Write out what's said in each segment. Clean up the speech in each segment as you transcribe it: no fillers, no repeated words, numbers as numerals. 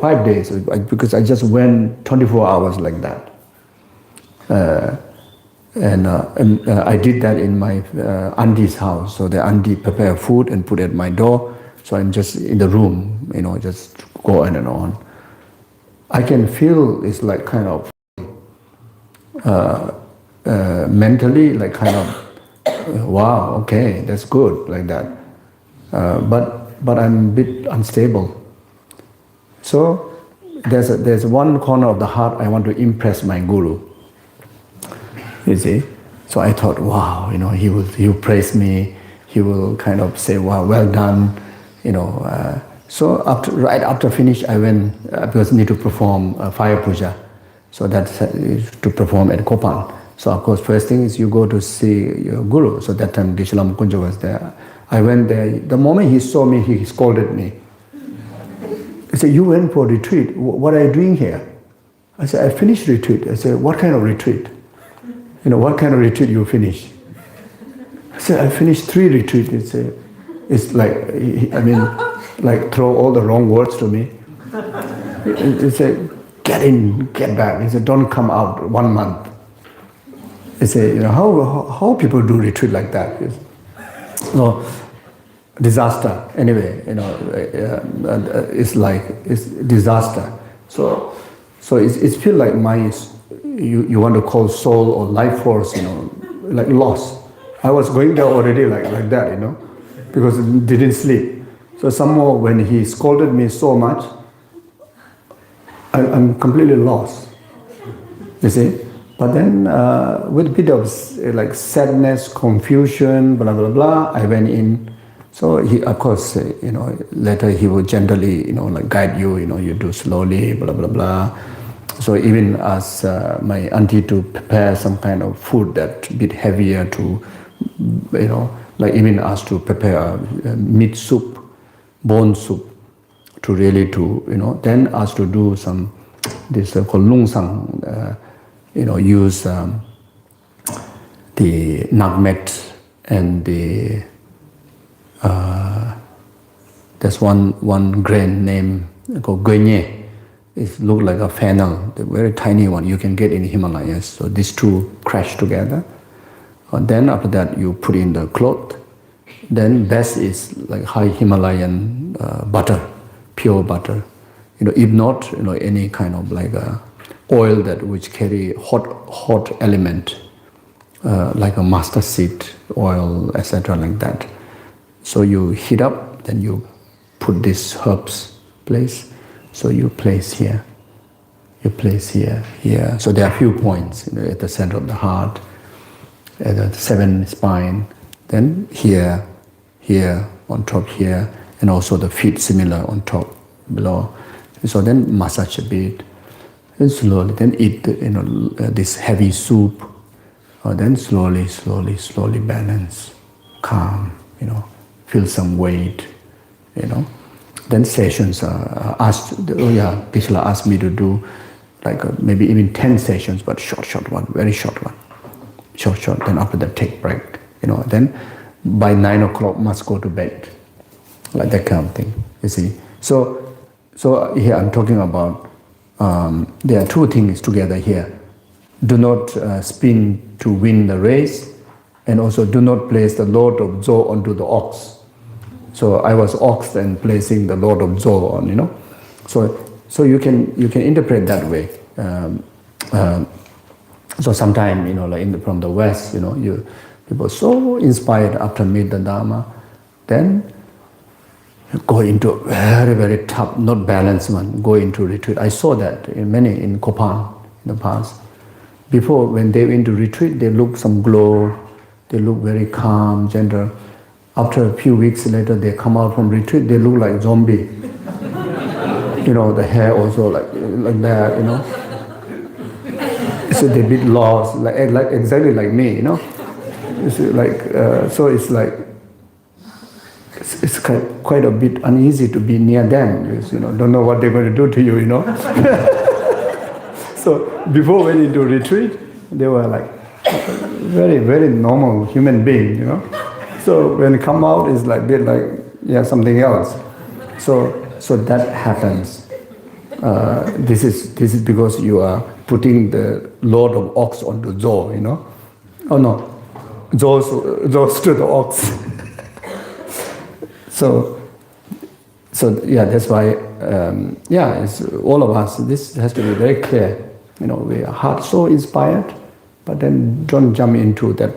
5 days, because I just went 24 hours like that. And I did that in my auntie's house. So the auntie prepared food and put it at my door. So I'm just in the room, just go on and on. I can feel it's like kind of mentally, like kind of, wow, okay, that's good, like that. But I'm a bit unstable. So there's one corner of the heart I want to impress my guru. You see, so I thought, wow, he will praise me. He will kind of say, wow, well done, So right after finish, I went because I need to perform fire puja. So that's to perform at Kopan. So of course, first thing is you go to see your guru. So that time Dishalam Kunja was there. I went there. The moment he saw me, he scolded me. He said, "You went for retreat. What are you doing here?" I said, "I finished retreat." I said, "What kind of retreat? What kind of retreat you finish?" I said, "I finished 3 retreats." It's like, like throw all the wrong words to me. He said, "Get in, get back." He said, "Don't come out 1 month." He said, how people do retreat like that? So, disaster. Anyway, it's disaster. So it feels like you want to call soul or life force, like lost. I was going there already like that, because I didn't sleep. So somehow when he scolded me so much, I'm completely lost. You see? But then with a bit of like sadness, confusion, blah, blah, blah, I went in. So he, of course, later he will gently, like guide you, you do slowly, blah, blah, blah. So even ask my auntie to prepare some kind of food that a bit heavier to, like even asked to prepare a meat soup, bone soup, to really then asked to do some, this called lung sang, use the nutmeg and the, there's one grain named called guenye. It looks like a fennel, the very tiny one you can get in the Himalayas. So these two crash together. And then after that you put in the cloth. Then best is like high Himalayan butter, pure butter. If not, any kind of like oil that which carry hot element, like a mustard seed oil, etc., like that. So you heat up, then you put this herbs place. So you place here, here. So there are a few points, at the center of the heart, at the 7 spine, then here, on top here, and also the feet similar on top, below. So then massage a bit, and slowly, then eat this heavy soup, then slowly balance, calm, feel some weight, Then sessions are asked, Pisla asked me to do like maybe even 10 sessions, but short one, very short one. Short, then after that take break, then by 9 o'clock must go to bed, like that kind of thing, you see. So here I'm talking about, there are 2 things together here. Do not spin to win the race, and also do not place the load of Zo onto the ox. So I was ox and placing the Lord of Zo on, So you can interpret that way. So sometimes, like from the West, people are so inspired after meet the Dharma, then go into very, very tough, not balanced one, go into retreat. I saw that in Kopan in the past. Before, when they went into retreat, they look some glow, they look very calm, gentle. After a few weeks later, they come out from retreat, they look like zombie. The hair also like that, So they're a bit lost, like exactly like me, It's like, so it's like, it's quite a bit uneasy to be near them, because, don't know what they're going to do to you, So before went into retreat, they were like very, very normal human being, So when they come out, it's like a bit like, something else. So that happens. This is because you are putting the load of ox on the jaw, you know. Oh no, jaws to the ox. So yeah, that's why it's all of us. This has to be very clear. You know, we are heart so inspired, but then don't jump into that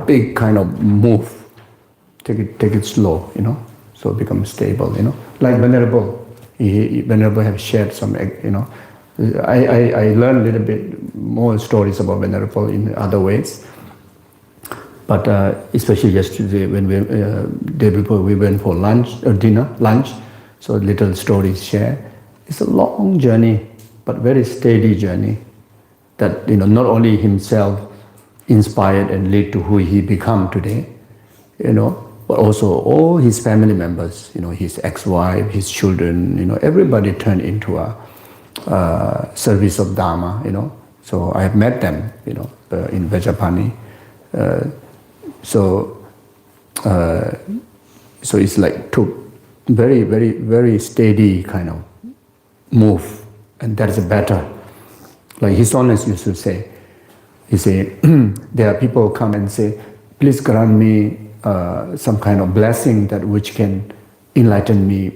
big kind of move. Take it slow, you know, so become stable, you know. Like Venerable, Venerable have shared some, you know. I learned a little bit more stories about Venerable in other ways. But especially yesterday when day before we went for lunch, so little stories share. It's a long journey, but very steady journey. That not only himself inspired and led to who he become today, but also all his family members, his ex-wife, his children, everybody turned into a service of Dharma, So I have met them, in Vajrapani. So it's like took very, very, very steady kind of move, and that is better. Like His Holiness used to say, he say, there are people come and say, please grant me some kind of blessing that which can enlighten me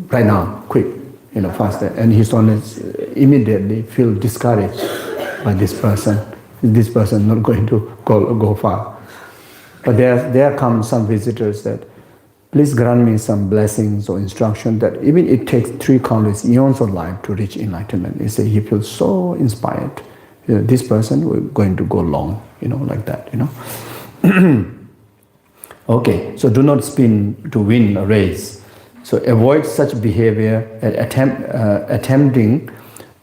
right now, quick, faster. And His Holiness immediately feel discouraged by this person. This person not going to go far. But there come some visitors that, please grant me some blessings or instruction that even it takes 3 countless eons of life to reach enlightenment. He say he feels so inspired. This person will going to go long, like that, Okay, so do not spin to win a race. So avoid such behavior, attempting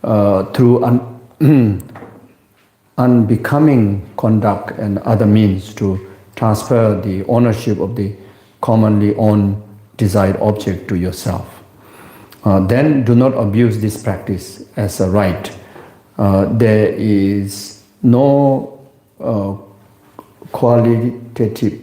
through unbecoming conduct and other means to transfer the ownership of the commonly owned desired object to yourself. Then do not abuse this practice as a right. There is no qualitative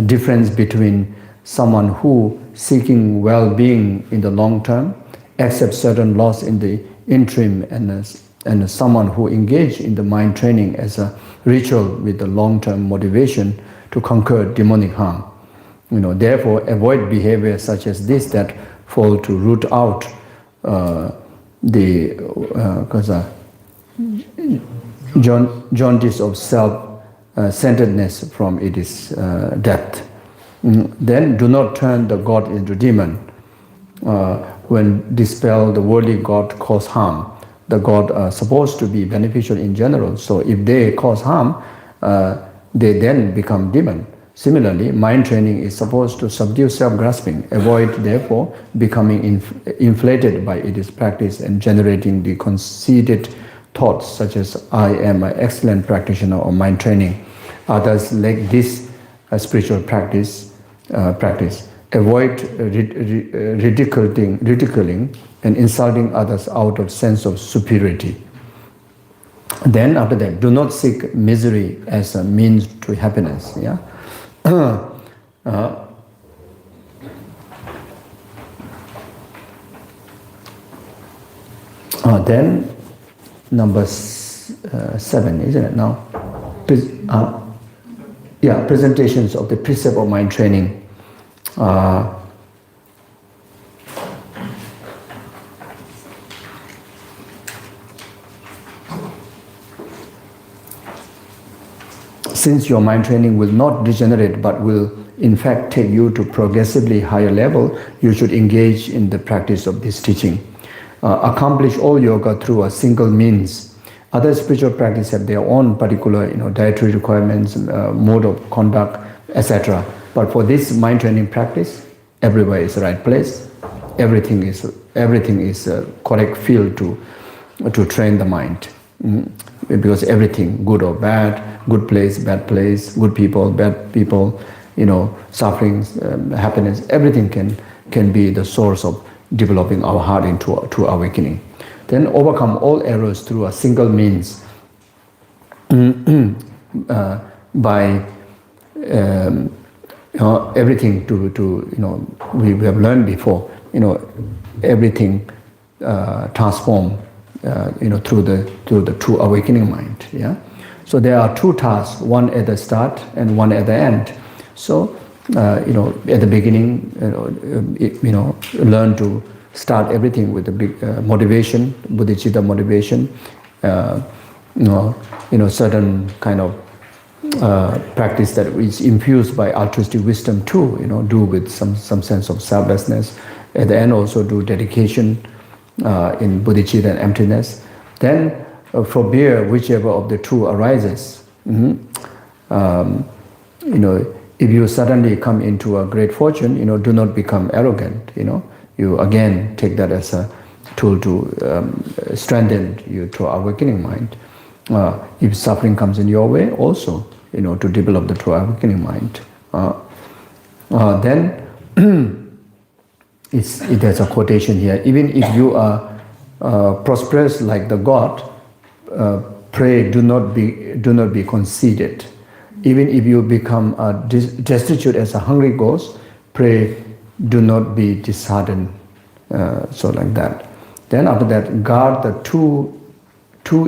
difference between someone who seeking well-being in the long term, accepts certain loss in the interim, and someone who engaged in the mind training as a ritual with the long-term motivation to conquer demonic harm. Therefore, avoid behavior such as this that fall to root out the jaundice of self-centeredness from its depth. Then do not turn the God into demon. When dispel the worldly God cause harm, the God are supposed to be beneficial in general. So if they cause harm, they then become demon. Similarly, mind training is supposed to subdue self-grasping, avoid therefore becoming inflated by its practice and generating the conceited thoughts such as I am an excellent practitioner of mind training. Others lack this spiritual practice. Avoid ridiculing and insulting others out of sense of superiority. Then after that, do not seek misery as a means to happiness. Yeah. Then number 7, isn't it now? Presentations of the precept of mind training. Since your mind training will not degenerate but will in fact take you to progressively higher level, you should engage in the practice of this teaching. Accomplish all yoga through a single means. Other spiritual practices have their own particular dietary requirements, mode of conduct, etc. But for this mind training practice, everywhere is the right place. Everything is a correct field to train the mind. Because everything, good or bad, good place, good people, bad people, sufferings, happiness, everything can be the source of developing our heart into awakening. Then overcome all errors through a single means by everything to we have learned before, everything transform through the true awakening mind. Yeah. So there are two tasks, one at the start and one at the end. So at the beginning, learn to start everything with a big motivation, bodhicitta motivation, certain kind of practice that is infused by altruistic wisdom too, do with some sense of selflessness. At the end also do dedication in bodhicitta and emptiness. Then forbear whichever of the two arises. If you suddenly come into a great fortune, do not become arrogant. You again take that as a tool to strengthen you to awakening mind. If suffering comes in your way, also to develop the true awakening mind. Then there's a quotation here. Even if you are prosperous like the god, pray do not be conceited. Even if you become destitute as a hungry ghost, pray do not be disheartened. So like that. Then after that, guard the two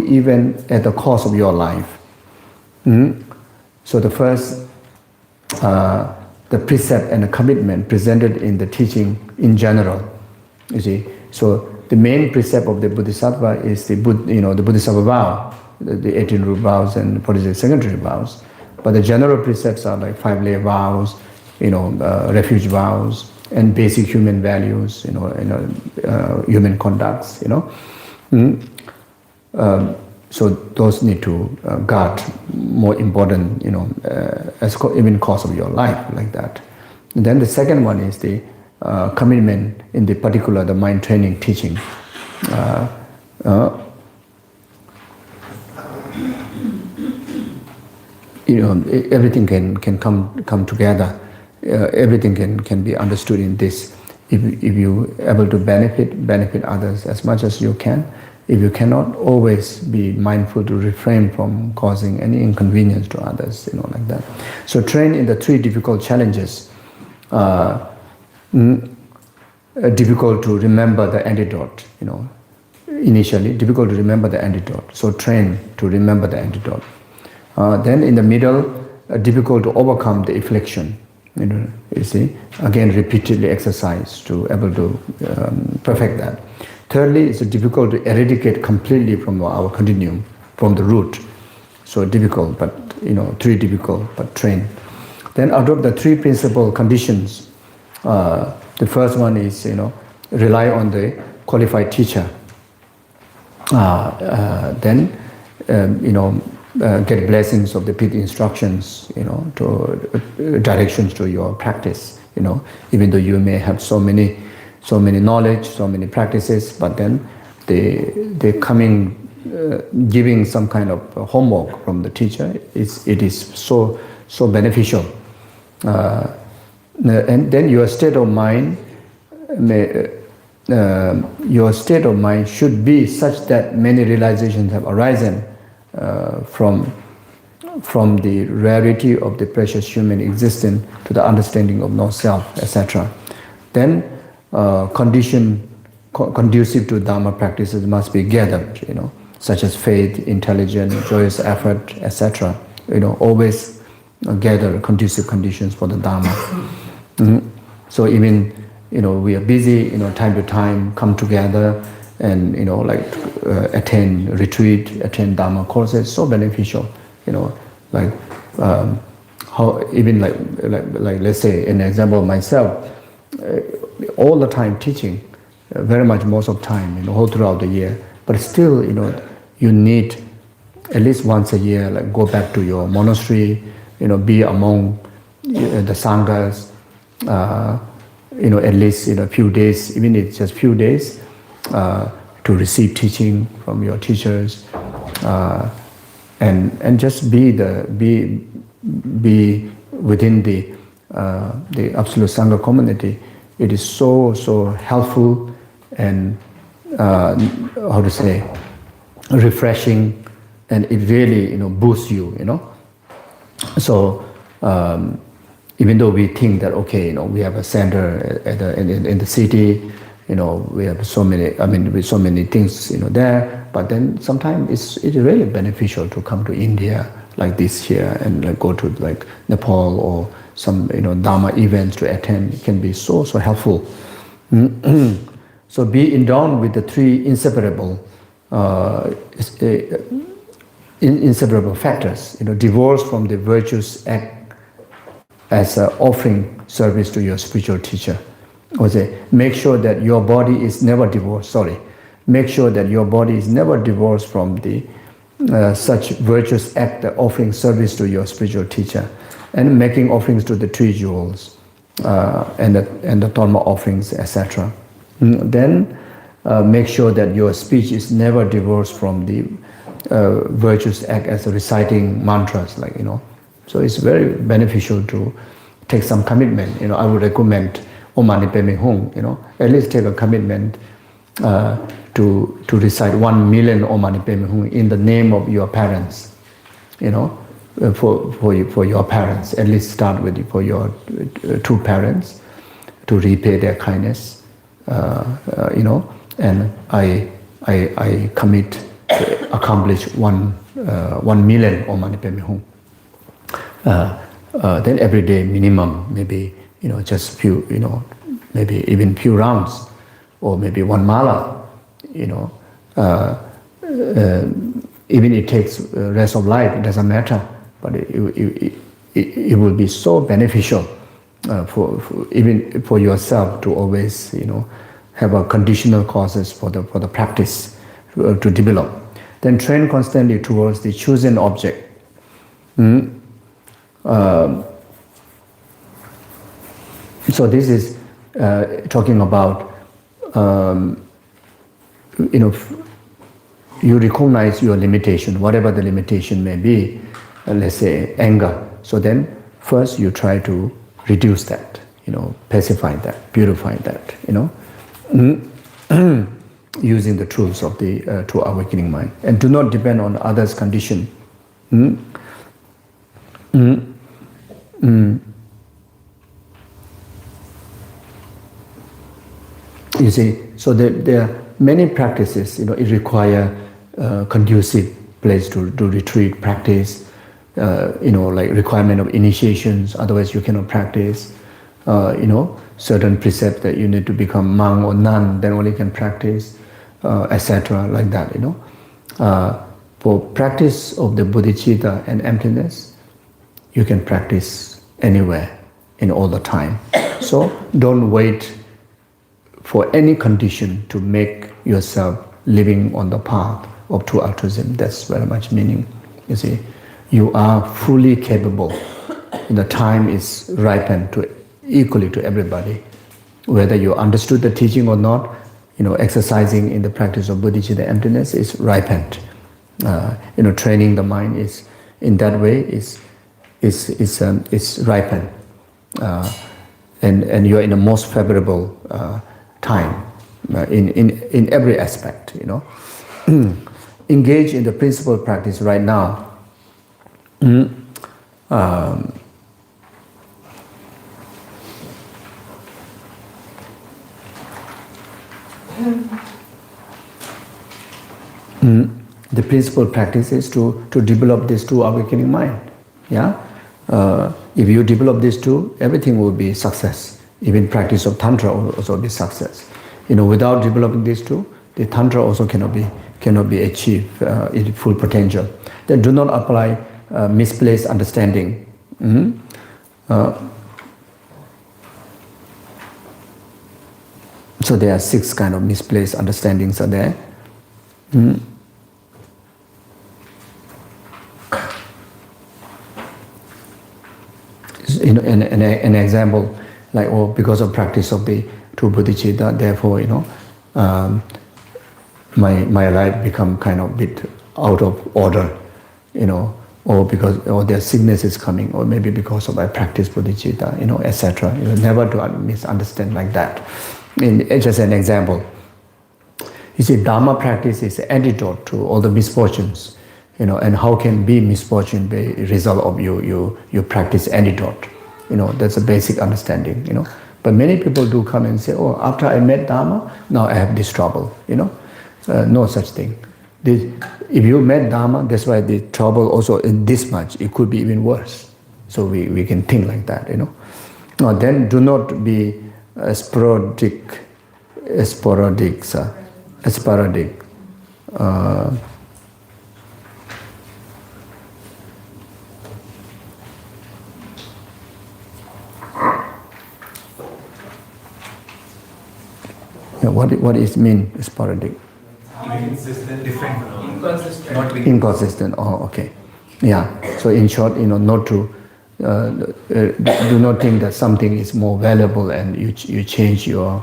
events at the course of your life. So the first, the precept and the commitment presented in the teaching in general. You see, so the main precept of the Bodhisattva is the Bodhisattva vow, the 18 root vows and 46 secondary vows. But the general precepts are like 5 lay vows, refuge vows, and basic human values, human conducts, so those need to guard more important, as even course of your life, like that. And then the second one is the commitment in the particular, the mind training teaching. Everything can come together. Everything can be understood in this. If you are able to benefit others as much as you can. If you cannot, always be mindful to refrain from causing any inconvenience to others, like that. So train in the 3 difficult challenges. Difficult to remember the antidote, initially, difficult to remember the antidote. So train to remember the antidote. Then in the middle, difficult to overcome the affliction. You see, again, repeatedly exercise to able to perfect that. Thirdly, it's difficult to eradicate completely from our continuum, from the root. So difficult, but 3 difficult, but train. Then out of the 3 principal conditions, the first one is rely on the qualified teacher. Then get blessings of the pit instructions, to directions to your practice. Even though you may have so many knowledge, so many practices, but then they coming, giving some kind of homework from the teacher. It is so beneficial. And then your state of mind should be such that many realizations have arisen from the rarity of the precious human existence to the understanding of no self, etc. Then condition conducive to Dharma practices must be gathered, such as faith, intelligence, joyous effort, etc. Always gather conducive conditions for the Dharma. So even we are busy, time to time come together and attend retreat, attend Dharma courses, so beneficial. How even like let's say an example of myself, all the time teaching, very much most of time, all throughout the year. But still, you need at least once a year, go back to your monastery, be among the sanghas, at least a few days, even if it's just few days, to receive teaching from your teachers, and just be within the absolute sangha community. It is so helpful and refreshing, and it really boosts you. So Even though we think that, okay, we have a center in the city, we have so many, with so many things, there, but then sometimes it's really beneficial to come to India like this here and like go to like Nepal or some, Dharma events to attend. It can be so helpful. So be endowed with the three inseparable factors, divorce from the virtuous act as an offering service to your spiritual teacher. Or say, make sure that your body is never divorced, make sure that your body is never divorced from the such virtuous act, offering service to your spiritual teacher, and making offerings to the three jewels, and the Dharma offerings, etc. Then make sure that your speech is never divorced from the virtuous act as reciting mantras, So it's very beneficial to take some commitment. I would recommend Om Mani Padme Hum, at least take a commitment to recite 1 million Om Mani Padme Hum in the name of your parents, for your parents. At least start with for your two parents to repay their kindness, and I commit to accomplish 1 million Om Mani Padme Hum. Then every day minimum, maybe just few, maybe even few rounds, or maybe 1 mala, even it takes rest of life, it doesn't matter, but it will be so beneficial for even for yourself to always have a conditional causes for the practice to develop. Then train constantly towards the chosen object. So this is talking about, you recognize your limitation, whatever the limitation may be, let's say anger. So then first you try to reduce that, pacify that, purify that, using the tools of the true awakening mind. And do not depend on others' condition. You see, so there are many practices, it requires conducive place to retreat, practice, like requirement of initiations, otherwise you cannot practice, certain precepts that you need to become monk or nun, then only can practice, etc., like that, For practice of the bodhicitta and emptiness, you can practice anywhere, in all the time. So don't wait for any condition to make yourself living on the path of true altruism. That's very much meaning. You see, you are fully capable. The time is ripened equally to everybody. Whether you understood the teaching or not, exercising in the practice of bodhicitta emptiness is ripened. Training the mind is in that way is ripened, and you are in the most favorable time in every aspect. Engage in the principal practice right now. The principal practice is to develop this true awakening mind. Yeah, if you develop these two, everything will be success. Even practice of tantra will also be success. Without developing these two, the tantra also cannot be achieved in full potential. Then do not apply misplaced understanding. So there are 6 kind of misplaced understandings are there. An example, like, because of practice of the true bodhicitta, therefore, my life become kind of bit out of order, or because their sickness is coming, or maybe because of I practice bodhicitta, etc. Never to misunderstand like that. It's just an example. You see, Dharma practice is an antidote to all the misfortunes, and how can be misfortune be a result of you practice antidote? That's a basic understanding. But many people do come and say, oh, after I met Dharma, now I have this trouble. No such thing. If you met Dharma, that's why the trouble also in this much, it could be even worse. So we can think like that. Now then, do not be sporadic. What is mean sporadic? Inconsistent, different, inconsistent. Inconsistent. Oh, okay. Yeah. So in short, not to do not think that something is more valuable and you change your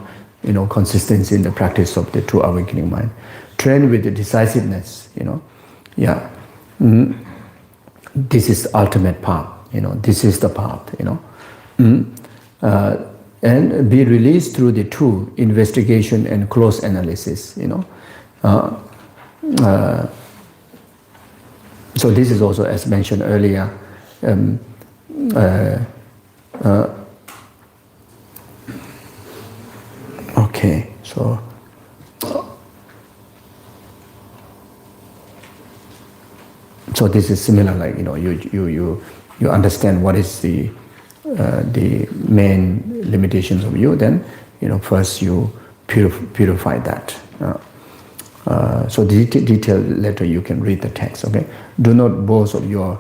consistency in the practice of the true awakening mind. Train with the decisiveness. Yeah. This is the ultimate path. This is the path. And be released through the true investigation and close analysis. So this is also, as mentioned earlier, okay. So this is similar, like you understand what is the main limitations of you. Then first you purify that. So the detailed letter you can read the text. Okay. Do not boast of your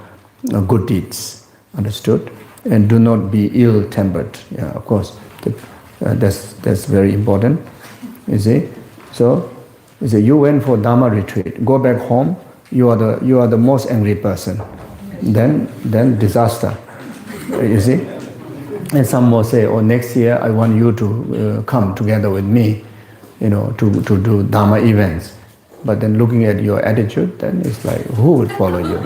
good deeds. Understood? And do not be ill-tempered. Yeah, of course. That's very important. You see. So you went for Dharma retreat. Go back home. You are the most angry person. Then disaster. You see. And some more say, oh, next year I want you to come together with me, to do Dharma events. But then looking at your attitude, then it's like, who would follow you,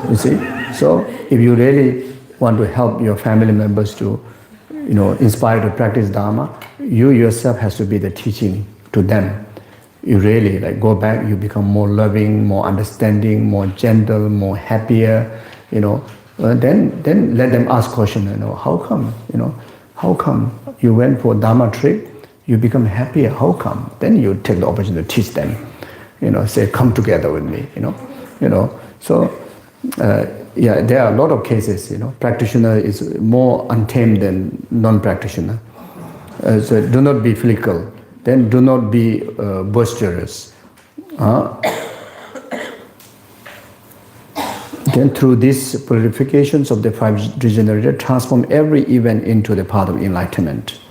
You see? So if you really want to help your family members to, inspire to practice Dharma, you yourself has to be the teaching to them. You really go back, you become more loving, more understanding, more gentle, more happier, Then let them ask question, how come, how come you went for Dharma trip, you become happier, how come? Then you take the opportunity to teach them, say, come together with me, So, there are a lot of cases, practitioner is more untamed than non-practitioner. So do not be fickle, then do not be boisterous. Then through these purifications of the five regenerated, transform every event into the path of enlightenment.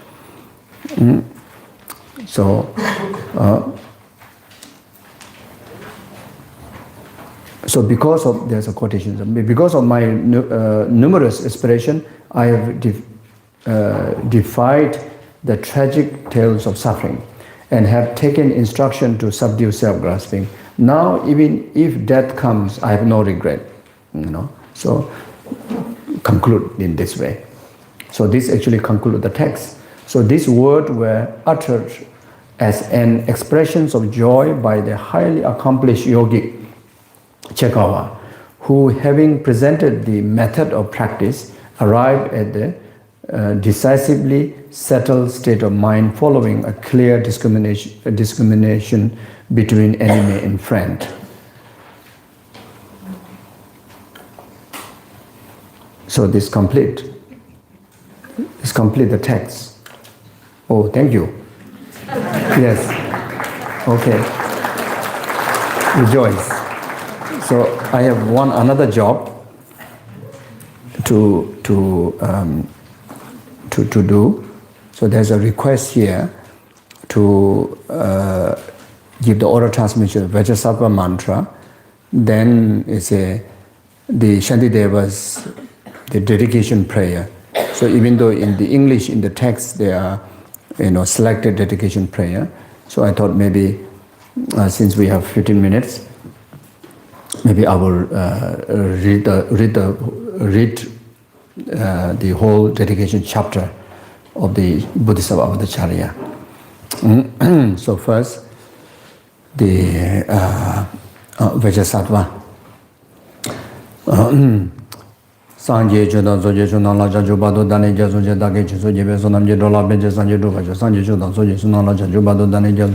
So because of, there's a quotation, because of my numerous aspirations, I have defied the tragic tales of suffering and have taken instruction to subdue self-grasping. Now, even if death comes, I have no regret. So conclude in this way. So this actually concludes the text. So these words were uttered as an expression of joy by the highly accomplished yogic Chekawa, who, having presented the method of practice, arrived at the decisively settled state of mind following a clear discrimination between enemy and friend. So this complete the text. Oh, thank you. Yes. Okay. Rejoice. So I have another job to do. So there's a request here to give the oral transmission of Vajrasattva mantra. Then it's the Shantideva's the dedication prayer. So even though in the English, in the text, there are selected dedication prayer. So I thought maybe since we have 15 minutes, maybe I will read the whole dedication chapter of the Bodhisattva Avadacharya. So first, the Vajrasattva. Sanje Chudan Soje Sunan La Chajubado Dani Jasunje Dake Chisoje Besonam Jedola Benje Sanje Dubajo Sanje Chudan Soje Sunan La Chajubado Dani Jas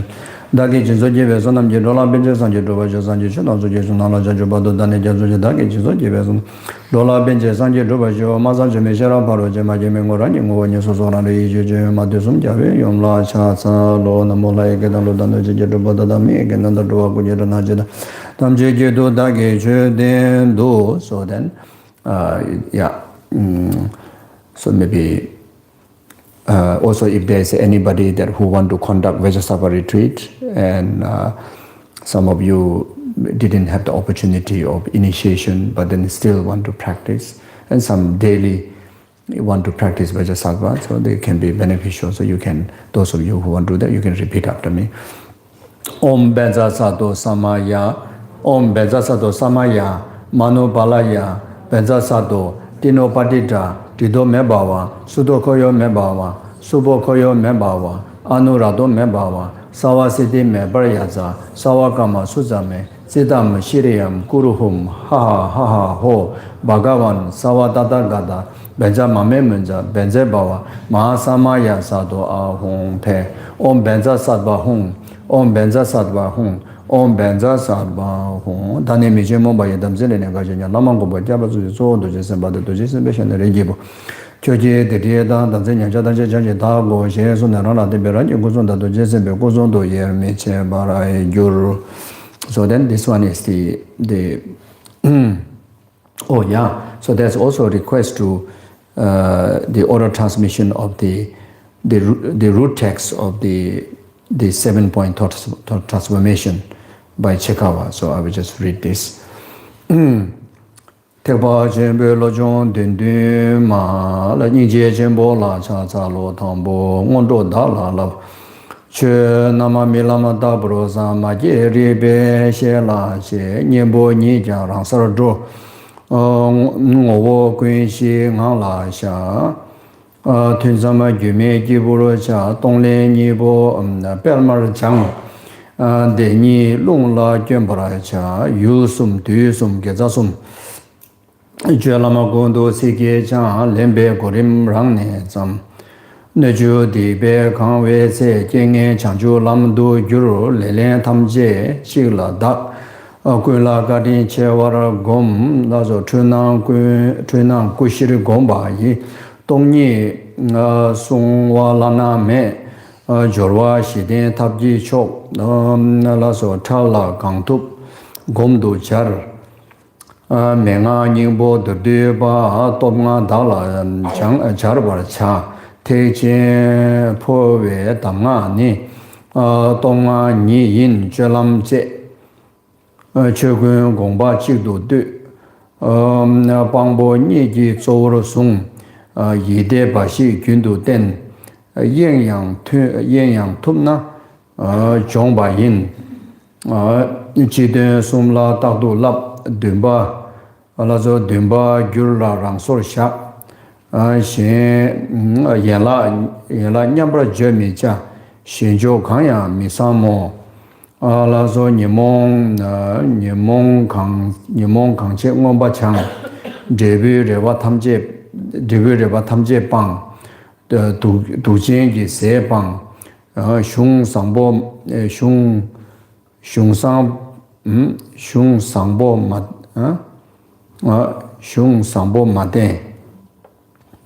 Dake Chisoje Besonam Jedola Benje Sanje Dubajo Sanje Chudan Soje Sunan La Chajubado Dani Jasunje Dake Chisoje Beson Dola Benje Sanje Dubajo Masa Jemeshara Paro Jema Jemengorani Ngonya Sosorani Ije Madusum Jave Yomla Cha Sa Lo Namola Egedan Lodano Jedubada Dami Egedan Dua Kujera Jeda Tamje Jedo Dake Chuden Do so then so maybe also if there's anybody that who want to conduct Vajrasattva retreat and some of you didn't have the opportunity of initiation but then still want to practice and some daily want to practice Vajrasattva, so they can be beneficial. So you can, those of you who want to do that, you can repeat after me. Om Vajrasattva Samaya, Om Vajrasattva Samaya, Mano Balaya, Vajrasattva, Dino Padita, Dido Mebawa, Sudo Koyo Mebawa, Subo Koyo Mebawa, Anurado Mebawa, Sawasiti Mebaryaza, Sawakama Suzame, Siddham Shiriyam Kuruhum, Haha Haha Ho, Bhagavan, Sawadada Gada, Benja Mame Munja, Benze Bawa, Mahasamaya Sado Ahung Pe, Om Benja Sadba Hung, Om Benja Sadba Hung, Om Benja Sadba Hung, Dani Mijimo Bayadam Zelene Gajanya, Lamango Bajabazu, so do just about the Dojis Mission Regibo. Choji, the Dieda, Tanzania, Jadaja, Dago, Jesu, Narana, the Berani, Guzon, the Jesse, Guzon, do Yer, Meche, Barai, Juru. So then this one is the oh yeah, so there's also a request to the oral transmission of the root text of the 7-point thought transformation by Chekawa. So I will just read this. Tekpa Jembe Lojon Dindu Ma La Nije Jembo La Cha Cha Lo Tambo Ngondo Da La La Che Nama Milama Dabro Sama Je Ribe She La Che Nyembo Ni Jang Rang Sar Do Ngowo Kun Shi Ngang La Sha Tun Sama Jume Jiburo Cha Tong Le Ni Bo Pelmar Chang De Ni Long La Jembra Cha Yu Sum Du Sum Geza Sum Lama Gondo Sike Chan Lembe Gorim Rang Ne Zam Neju Di Be Kang We Se Jenge Changju Lam Du Juru Lelen Tam Je Shigla Dak Gui La Gadin Che Wara Gom Lazo Chunang Kushiri Gomba Yi Dong Ni Sung Wa Lana Me Jorwa Shidin Tabji Chok Lazo Chala Kang Tup Gom Du Char Menga Ningbo de Ba Tonga Dala Chang Charbar Cha Te Chen Po We Tanga Ni Tonga Ni Yin Chelam Je Chegun Gongba Chigdo Du Bangbo Ni Ji Zoro Sung Yide Bashi Gundu Den Yin Yang Tumna Jongba Yin Jiden Sumla Takdu Lap Dumba Alazo Dumba Gurla Rangsor Sha Shin Yela Nyambra Jemi Cha Shinjo Kanya Misamo Alazo Nimong Kang Che Ngomba Chang Debu Reva Tamje Pang Du Jengi Se Pang Shung Sangbo Shung Sangbo Shung Sangbo Mate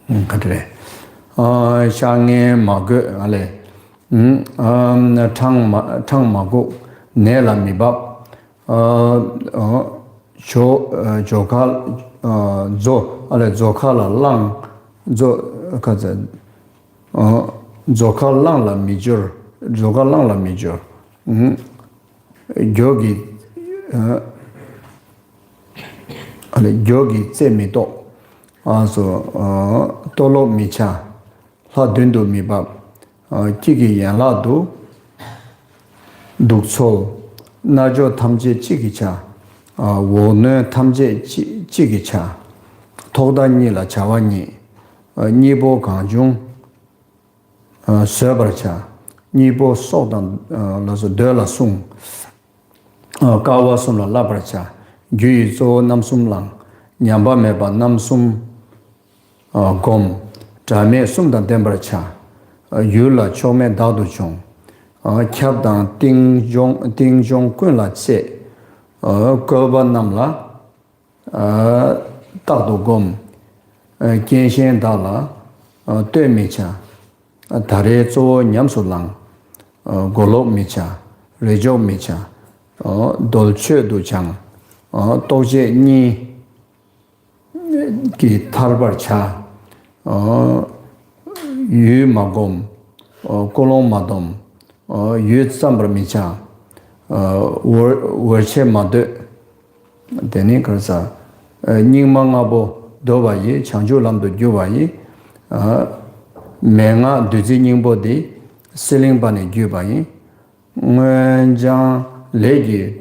Kadre Shange Magu Ale Tang Magu Nela Mibab Jokal Zo Ale Zokala Lang Zo Kaza Zokal Lang La Mijur Zokal Lang La Mijur Yogi Yogi Semito also Tolo Micha La Dundu Mibab Chigi Yan La Du Dukso Najo Tamje Chigicha Wone Tamje Chigicha Togdani La Chawani Nibo Kanjung Sebracha Nibo Sodan Lazo De La Sung Kawa Sum La Labracha Gyu Zo Namsum Lang Nyamba Meba Namsum gom Jame Sumdan Temperature Yula Chome Dadu Chong Kyabdan Ting Jong Kun La Che Goba Namla Dadu Gom Genshen Dala Dui Micha Tare Zo Nyamsu Lang Golok Micha Rejo Micha Dolce Du Chang Doje Ni Ki Tarbar Cha Yu Magom Kolong Madom Yu Sambar Micha Werche Madu Deni Karsa Ningmangabo Dobayi Changju Lamdo Gyubayi Menga Duzi Ningbo Di Siling Bani Gyubayi Nganjang Legi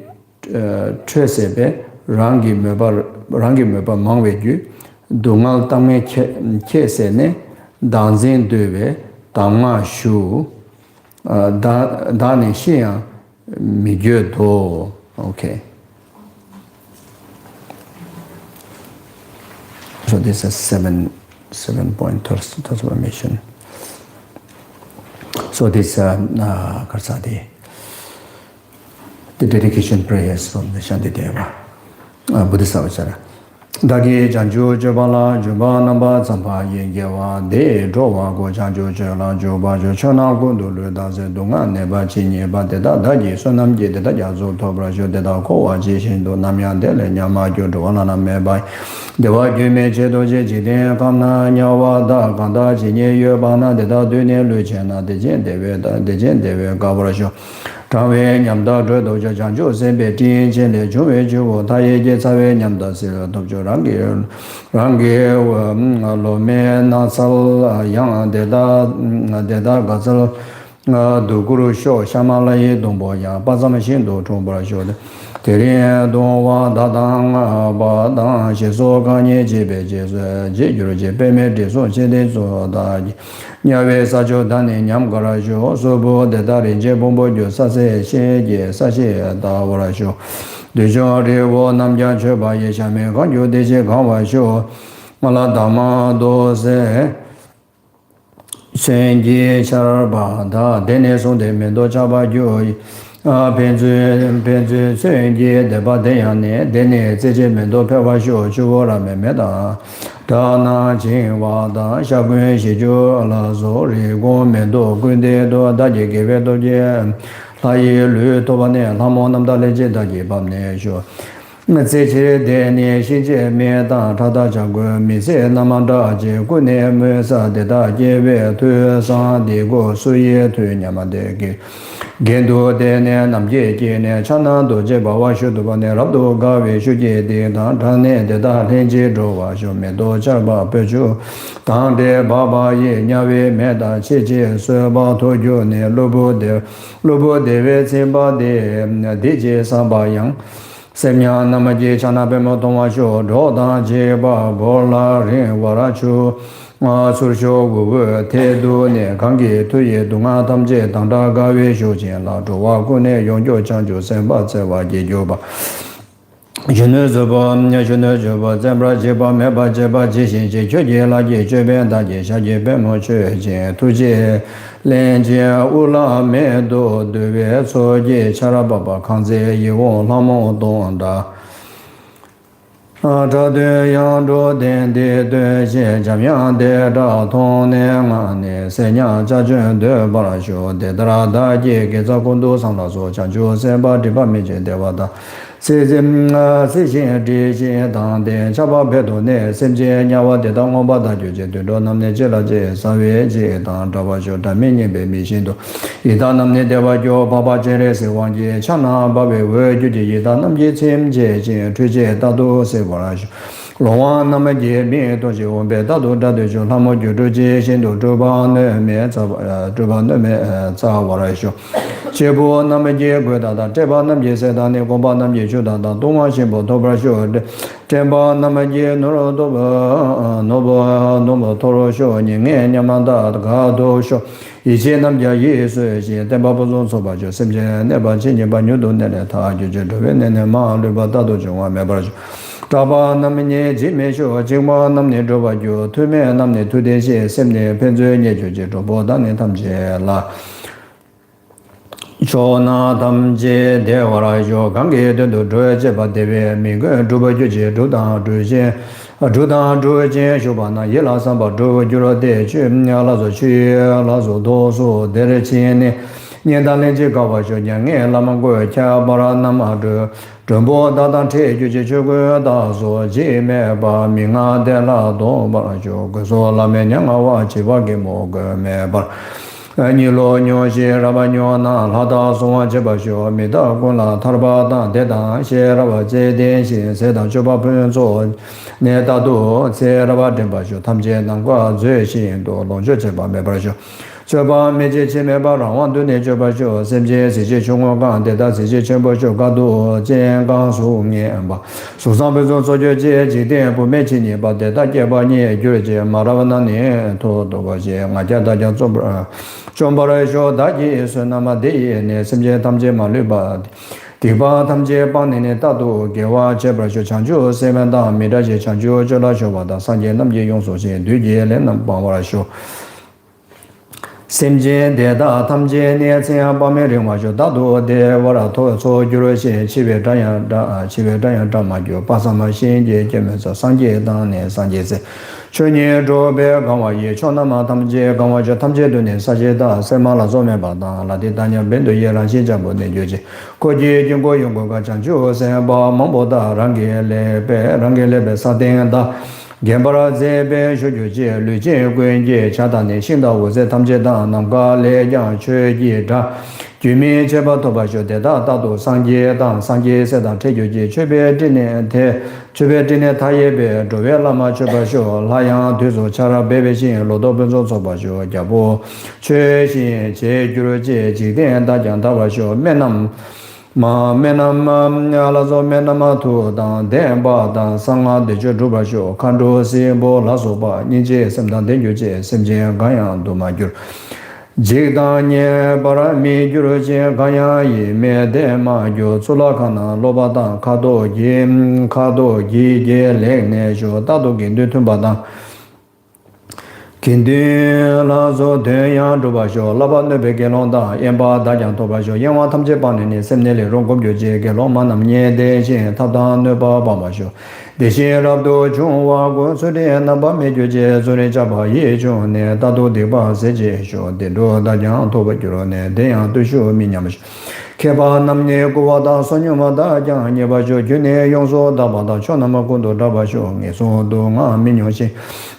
Tresebe Rangi Meba Mangwe Gyu Dungal Tangme Kesene Danzin Dube Tangma Shu Dani Xiang Migyo Do. Okay. So this is 7 point transformation. So this Karsadi, the dedication prayers from the Shantideva Buddhist Avachara. Dagi Janju Jabala Juba Namba Zampa Yewa De Drowa Go Janju Jala Juba Chona Gundulu Daze Dunga Neba Chini Bateda Dagi Sonam Jededa Yazo Tobra Jodeda Koa Jishindo Namyan Dele Nyama Jodola Mebai Dewa Jume Jedo Jide Pamna Nyawa Da Kanda Jini Yobana Deda Dune Luchena Dejen Deve Gabrasho Tawe Nyamda Dredo Janju Sembe Tin Chele Juwe Juvo Taye Jetsawe Nyamda Sila Topjo Rangi Lome Nasal Yang Deda Gazal Duguru Sho Shamalaye Domboya Bazamashindo Chumbra Shode Terin Donwa Dadang Badang Sheso Kanye Jebe Jejuru Jepeme Deso Chedeso Daji Nyawe Sajo Dani Nyamgarasho Sobo Dedari Jebombo Sase Sheje Sashe Dawarasho Dejo Rewo Namja Cheba Yeshame Kanjo Deje Kawasho Maladama Dose Shenji Charba Da Dene Sonde Mendo Chaba Joy Penzu Shenji Deba Deyane Dene Zeje Mendo Pewasho Chuvora Memeda Dana Jingwa Da Shabun Shijo La Zori Go Mendo Gunde Do Daji Give Doje Laye Lu Tobane Lamo Namda Leje Daji Bamne Sho Zeche Dene Shinje Meda Tada Jagu Mise Namanda Je Gune Mesa Deda Jeve Tu San Digo Suye Tu Nyamade Gendo Dene Namje Jene Chana Doje Bawa Shudubane Rabdo Gawe Shuje De Tane Deda Lenje Drova Sho Medo Charba Pechu Tande Baba Ye Nyawe Meda Cheche Suba Tojo Ne Lobo Deve Simba De Deje Samba Yang Semya Namaje Chana Bemo Tomasho Roda Jeba Bola Rin Warachu Sursho Gugu Tedu Ne Kangi Tuye Dunga Tamje Tangda Gawe Shujin La Jowa Gune Yongjo Chanjo Semba Tsewa Jejoba Jene Zoba Zembra Jeba Meba Jeba Jishin Je La Je Jeben Da Je Sha Je Bemo Che Je Tuje Lenje Ula Medo Deve Soje Charababa Kanze Yiwon Lamo Donda Tade Yando Den De Je Jamyan De Da Ton Ne Mane Senya Jajun De Barasho De Dra Da Je Geza Kondo Samla So Chanjo Semba Diba Meje Devada Sejim Sejin Dijin Dan Den Chaba Bedo Ne Semje Nyawa De Dang Oba Da Ju Je De Do Namne Jela Je Sawe Je Dan Daba Jo Da Menye Be Mi Shindo Ida Namne Deva Jo Baba Jere Se Wang Je Chana Babe We Ju Je Ida Nam Je Chim Je Je Tu Je Da Do Se Warasho Lowa Nam Je Mi Do Je Won Be Da Do Da Do Jo Lamo Ju Do Je Shin Do Juba Ne Me Juba Ne Me Za Warasho Chebo Nam Je Gwe Da Da Cheba Nam Je Se Da Ne Gomba Nam Je Chu Da Da Dongwa Shimbo Dobra Sho Cheba Nam Je Noro Doba Nobo Toro Sho Nyinge Nyamanda Ga Do Sho Iche Nam Ja Ye Su Shi Tenpa Pozon Soba Jo Semje Neba Chinye Ba Nyu Do Ne Le Ta Ju Je Do We Ne Ne Ma Lu Ba Da Do Chungwa Me Bara Sho Traba namne jime sho jingwa namne droba jo tume namne tude she semne penzo nye jo je drobo dane tamje la Chona tamje dewara jo gange do droye je ba deve mi go droba jo je droda droje droda droje shobana yela samba droba juro de che la zo chi la zo do so dere chene nye dalen je gawa jo nyange lama go cha bara nama do Zhengbo dadang che ju je chu gu da so ji me ba mi nga de la do ba jo gu so la me nyang wa chi ba ge mo ge me ba ni lo nyo shi ra ba nyo na la da so wa je ba sho mi da gu la tar ba da de da she ra ba je de shi se da chu ba pen zo ne da do se ra ba de ba sho tam je nang gua zhe xin do long zhe che ba me ba sho Choba meje che me ba rang wang du ne choba sho sem je si je chung wang gang de da si je chen bo sho ga du jian gang su nian ba su sang pe zong so je je ji dian bu me chi ni ba de da jie ba nie ju je ma ra wa na ni to do ba je nga jia da jiang zong ba zhong ba re sho da ji sun na ma de ye ne sem je tam je ma lu ba Di ba tam je bang ne ne da du ge wa che ba sho chang ju se men da mi da je chang ju zhe la sho ba da sang je nam je yong so je du je le nam bang wa sho Semje de da tamje ne chen ba me ring wa jo da do de wa ra to so ju ro xin chi be zhan yang da chi be zhan yang zhan ma jo ba sa ma xin je je me sa sang je da ne sang je se chu ni zhuo be gang wa ye chuan na ma tamje gang wa jo tamje du ne sa je da se ma la zo me ba da la de da nya ben do ye ran xin zhan bo ne ju je ko ji jing go yong go ga chang ju se ba mong bo da rang ge le be sa den da Genpara zebe shuju je lu je guen je cha da ne xing da wu ze tam je da nam ga le yang chue yi zha ju mi che ba to ba shu de da da do sang je se da che ju je chue be zhi ne ta ye be zhu we la ma chue ba shu la yang tu su cha ra be be xin lo do ben zo so ba shu jia bu chue xin che ju ru je ji dian da jiang da ba shu me nam Ma menam la zo menam tu dang den ba dang sang a de ju ba shu kan ru si bo la so ba ni je sem dang den ju je sem je ga yang du ma ju ji dang nye ba ra mi ju ru je ga ya yi me de ma ju zu la kan na lo ba dang ka do ji je le ne ju da do gen du tun ba dang Kindu la zo de yang zhu ba shu la ba ne be ge long da yan ba da jiang to ba shu yan wa tam je ba ne ne sem ne le rong gom ju je ge long ma nam nye de xin ta da ne ba ba shu de xin rab do chung wa gu su de na ba me ju je zu re cha ba ye chung ne da do de ba se je shu de do da jiang to ba ju ro ne de yang du shu mi nyam shu ke ba nam ne gu wa da so nyu ma da jiang nye ba shu ju ne yong so da ba da cho na ma gu do da ba shu nge so do nga mi nyu xin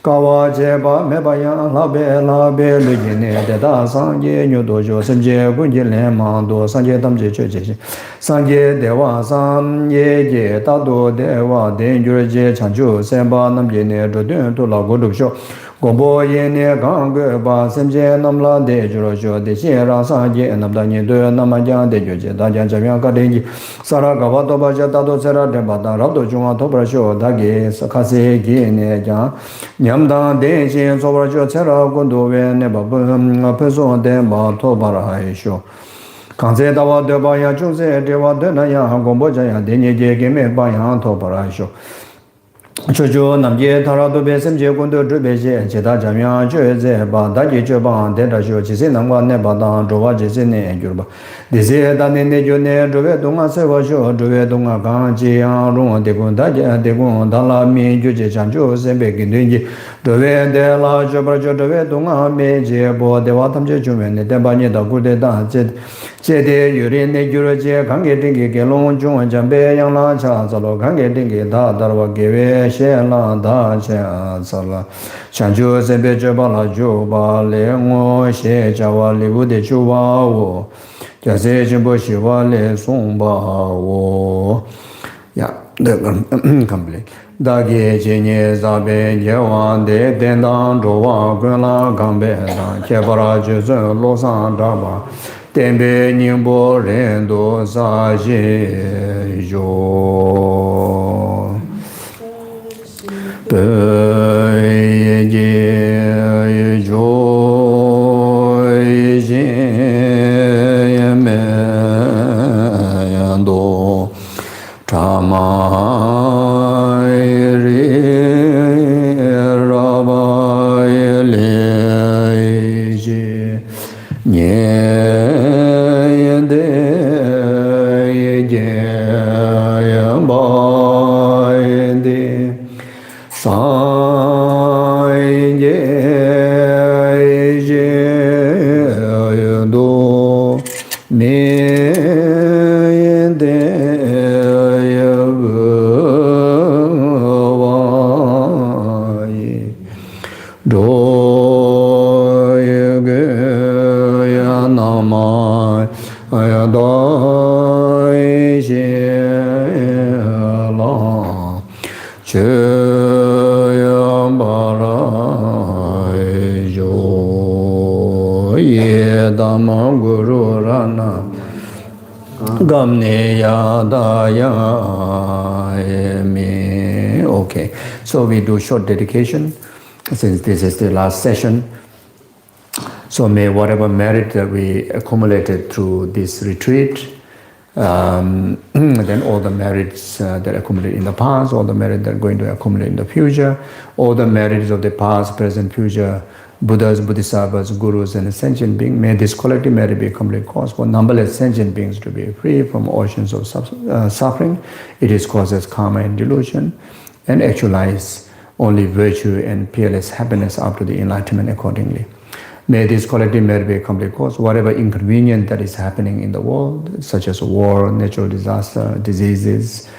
ka wa je ba me ba yang la be lu ji ne de da sang je nyu do jo sem je gun ji le ma do sang je tam je che je sang je de wa sang ye je da do de wa de ju je chang ju sem ba nam je ne do de to la go du sho go bo ye ne gang ge ba sem je nam la de ju ro jo de xie ra sang je nam da ni de nam ma jang de ju je da jang jang yang ka de ji sa ra ga ba to ba ja da do se ra de ba da ra do ju wa to ba sho da ge sa kha se ge ne jang nyam da de xin so ba jo che ra gun do we ne ba pe so de ma to ba ra hai sho Kang se da wa de ba ya chung se de wa de na ya gong bo ja ya de ni je ge me ba ya to ba ra sho Chu chu nam je ta ra do be sem je gun do zhu be je che da jam ya zhe ze ba da ji zhe ba de da shu chi se nam wa ne ba da zhu wa ji se ne ju ba de se da ne ne ju ne zhu we dong a se wa shu zhu we dong a gang ji yang rong de gun da la mi ju je chang ju se be gin de ji zhu we de la zhu ba zhu we dong a me je bo de wa tam je ju me ne de ba ni da gu de da je de yu ri ne ju ro je gang ge ding ge long jung jang be yang la cha za lo gang ge ding ge da da wa ge we xie la da che a sa la chang ju se be zhe ba la ju ba le ngo xie cha wa li bu de chu wa wo jia se jin bo xi wa le song ba wo ya de complete da ge je ne za be ye wan de den dang zhou wa gun la gang be da che ba ra ju zhen lo san da ba den be ning bo ren do sa ye yo Be ye jo ye me do cha ma de yabu do ye ya nama ya do je la che ya bara yo ye dama guru rana gamne ya da ya me. Okay, so we do short dedication since this is the last session. So may whatever merit that we accumulated through this retreat, then all the merits that accumulated in the past, all the merit that are going to accumulate in the future, all the merits of the past, present, future, Buddhas, Bodhisattvas, Gurus, and sentient beings, may this collective merit be a complete cause for numberless sentient beings to be free from oceans of suffering. It is causes karma and delusion, and actualize only virtue and peerless happiness after the enlightenment accordingly. May this collective merit be a complete cause. Whatever inconvenience that is happening in the world, such as war, natural disaster, diseases,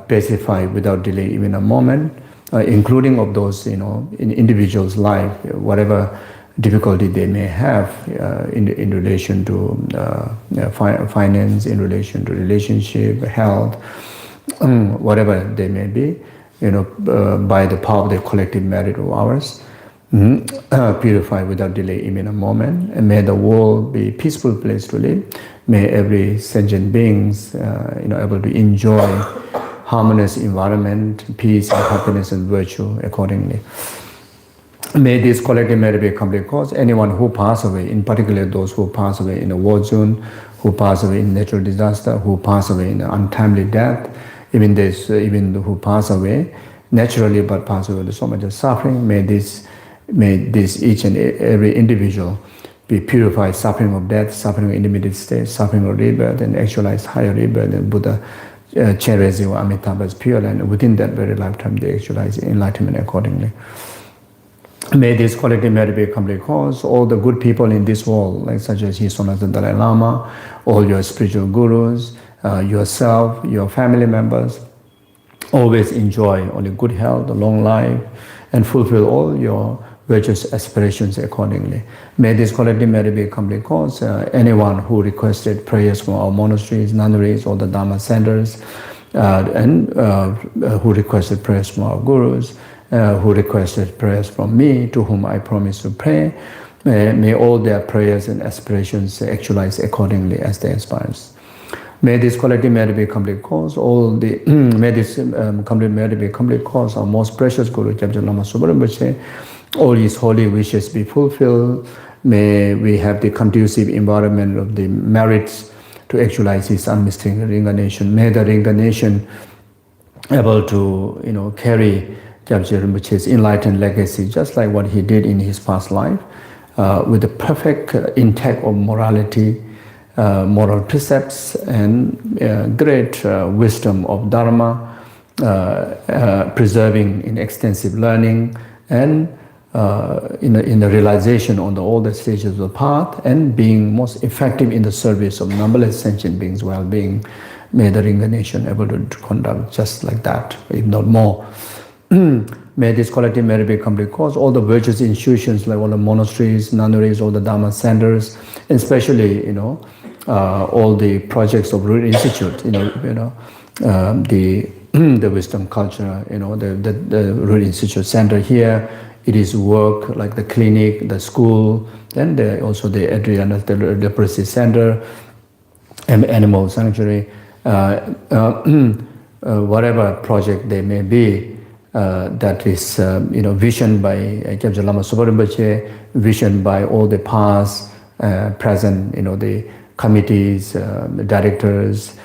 pacify without delay even a moment, including of those, in individuals' life, whatever difficulty they may have in relation to finance, in relation to relationship, health, whatever they may be, by the power of the collective merit of ours, purify without delay even a moment, and may the world be a peaceful place to live. May every sentient beings able to enjoy harmonious environment, peace and happiness and virtue accordingly. May this collective merit be a complete cause. Anyone who pass away, in particular those who pass away in a war zone, who pass away in natural disaster, who pass away in untimely death, even who pass away naturally but pass away with so much of suffering, may this each and every individual be purified, suffering of death, suffering of intermediate state, suffering of rebirth, and actualize higher rebirth, and Buddha cherishes or Amitabha's pure, and within that very lifetime they actualize enlightenment accordingly. May this collective merit be a complete cause. All the good people in this world, like such as His Holiness the Dalai Lama, all your spiritual gurus, yourself, your family members, always enjoy only good health, long life, and fulfill all your virtuous aspirations accordingly. May this collective merit be a complete cause. Anyone who requested prayers from our monasteries, nunneries, or the Dharma centers, and who requested prayers from our gurus, who requested prayers from me, to whom I promise to pray, may all their prayers and aspirations actualize accordingly as they aspire. May this collective merit be a complete cause. May this complete merit be a complete cause. Our most precious Guru, Gyabje Lama Sopa, all his holy wishes be fulfilled. May we have the conducive environment of the merits to actualize his unmistakable reincarnation. May the reincarnation able to carry Gyabje Rinpoche's enlightened legacy, just like what he did in his past life, with the perfect intact of morality, moral precepts, and great wisdom of Dharma, preserving in extensive learning, and in the realization on all the stages of the path, and being most effective in the service of numberless sentient beings' well-being. May the reincarnation able to conduct just like that, if not more. May this collective merit be a complete cause. All the virtuous institutions, like all the monasteries, nunneries, all the Dharma centers, and especially all the projects of Root Institute, the wisdom culture, the Root Institute center here. It is work like the clinic, the school, then also the Adriana, the leprosy center, and animal sanctuary, whatever project they may be, that is, visioned by Gyabje Lama Sopa Rinpoche, visioned by all the past, present, the committees, the directors,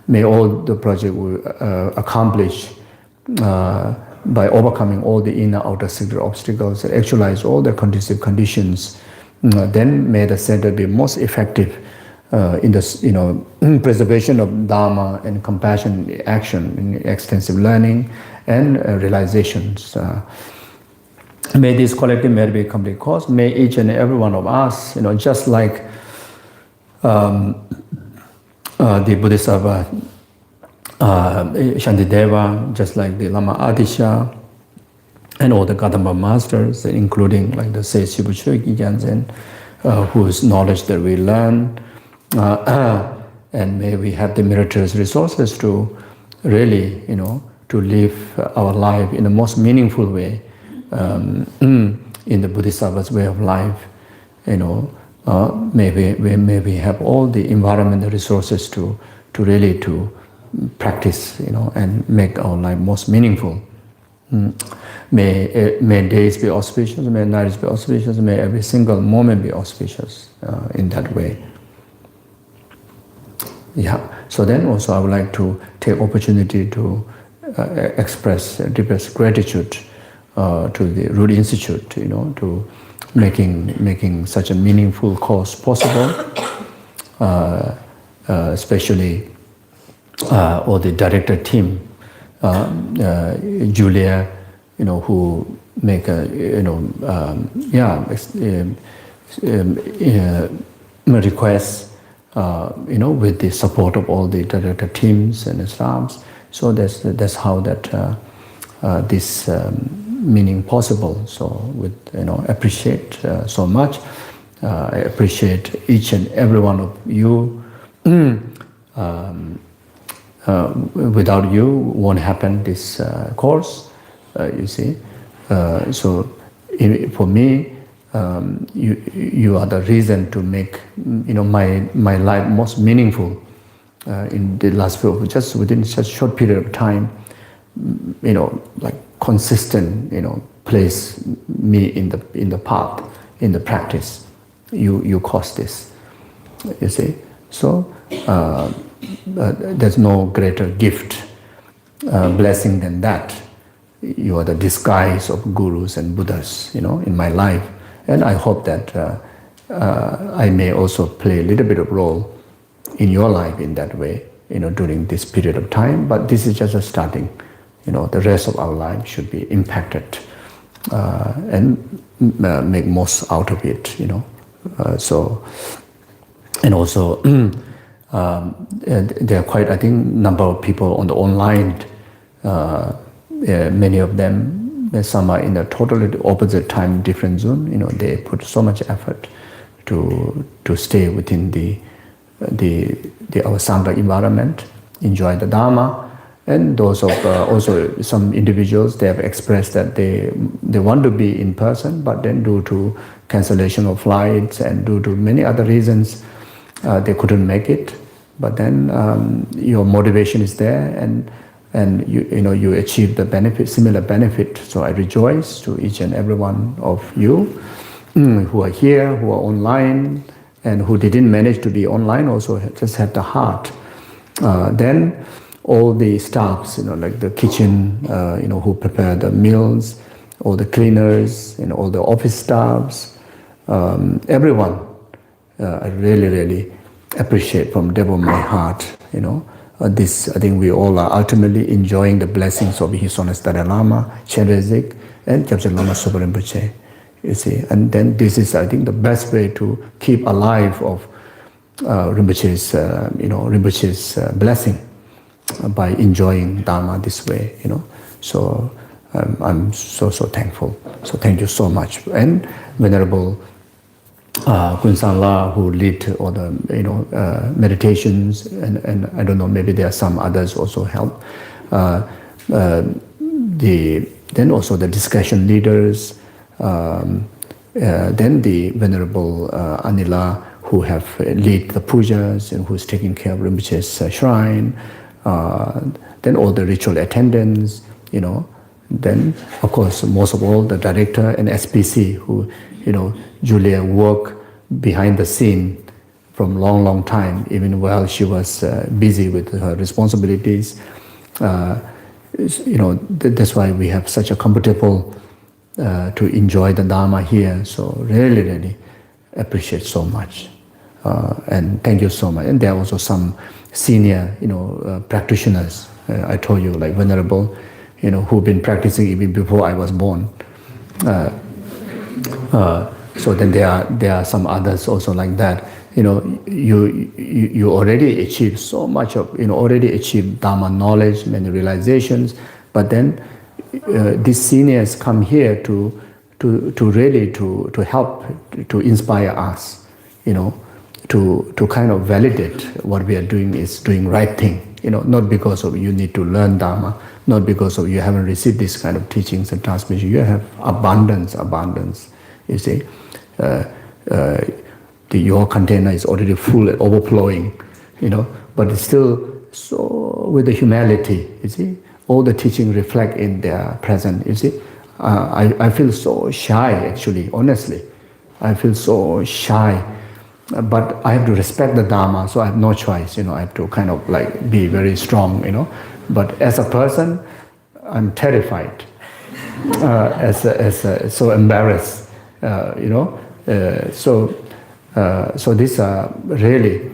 may all the project will accomplish by overcoming all the inner outer secret obstacles and actualize all the conducive conditions. Then may the center be most effective in the preservation of Dharma and compassion action, in extensive learning and realizations. may this collective merit be a complete cause. May each and every one of us, just like the Bodhisattva Shantideva, just like the Lama Adisha, and all the Gautama masters, including like the sage Shibucho Gyaltsen, whose knowledge that we learn, and may we have the meritorious resources to really, to live our life in the most meaningful way, in the Bodhisattva's way of life. May we have all the environmental resources to really to practice, and make our life most meaningful. May days be auspicious, may nights be auspicious, may every single moment be auspicious in that way. Yeah. So then also I would like to take opportunity to express deepest gratitude to the Root Institute, to making such a meaningful cause possible, especially all the director team, Julia, who make a, requests, with the support of all the director teams and staffs. So that's how that this meaning possible. So with appreciate so much. I appreciate each and every one of you. Without you, won't happen this course. You see. So for me, you are the reason to make my life most meaningful in the last few, just within such short period of time. Like consistent, place me in the path, in the practice. You caused this. You see. So there's no greater gift, blessing than that. You are the disguise of gurus and Buddhas, in my life. And I hope that I may also play a little bit of role in your life in that way, during this period of time. But this is just a starting. The rest of our life should be impacted and make most out of it, So, and also, there are quite, I think, number of people on the online. Many of them, some are in a totally opposite time, different zone. They put so much effort to stay within our Sangha environment, enjoy the Dharma. And those of also some individuals, they have expressed that they want to be in person, but then due to cancellation of flights and due to many other reasons, they couldn't make it. But then your motivation is there, and you achieve the benefit, similar benefit. So I rejoice to each and every one of you who are here, who are online, and who didn't manage to be online. Also, just have the heart. Then all the staffs, like the kitchen, who prepare the meals, all the cleaners, all the office staffs, everyone. I really, really appreciate from depth of my heart, this. I think we all are ultimately enjoying the blessings of His Holiness Dalai Lama, Chenrezig, and Gyaltsen Lama Sopa Rinpoche. You see, and then this is, I think, the best way to keep alive of Rinpoche's blessing by enjoying Dharma this way. So I'm so thankful. So thank you so much, and Venerable Kun-san La, who lead all the meditations, and I don't know, maybe there are some others also help. Then also the discussion leaders, then the Venerable Anila, who have lead the pujas and who's taking care of Rinpoche's shrine. Then all the ritual attendants, Then, of course, most of all, the director and SPC, who, Julia worked behind the scene from long time, even while she was busy with her responsibilities. That's why we have such a comfortable to enjoy the Dharma here. So really appreciate so much. And thank you so much. And there are also some senior, practitioners. I told you, like Venerable, who've been practicing even before I was born. So then there are some others also like that. You already achieved so much of already achieved Dharma knowledge, many realizations, but then these seniors come here to really to help to inspire us, to kind of validate what we are doing is doing right thing. Not because of you need to learn Dharma, not because of you haven't received this kind of teachings and transmission. You have abundance. You see, your container is already full and overflowing, but it's still so with the humility. You see, all the teaching reflect in their present. You see, I feel so shy actually. Honestly, I feel so shy. But I have to respect the Dharma, so I have no choice. I have to kind of like be very strong. But as a person, I'm terrified. So embarrassed. So these are really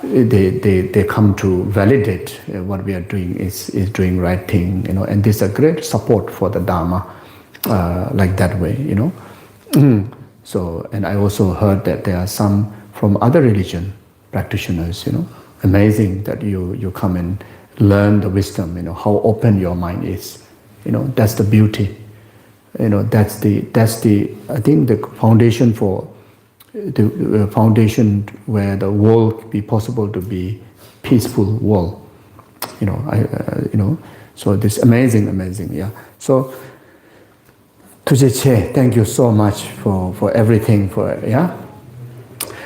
they come to validate what we are doing is doing right thing. And this is a great support for the Dharma, like that way. So, and I also heard that there are some from other religion practitioners, amazing that you come and learn the wisdom, how open your mind is, that's the beauty, that's the I think the foundation for the foundation where the world be possible to be peaceful world, so this amazing, yeah. So. Tujie, thank you so much for everything, yeah.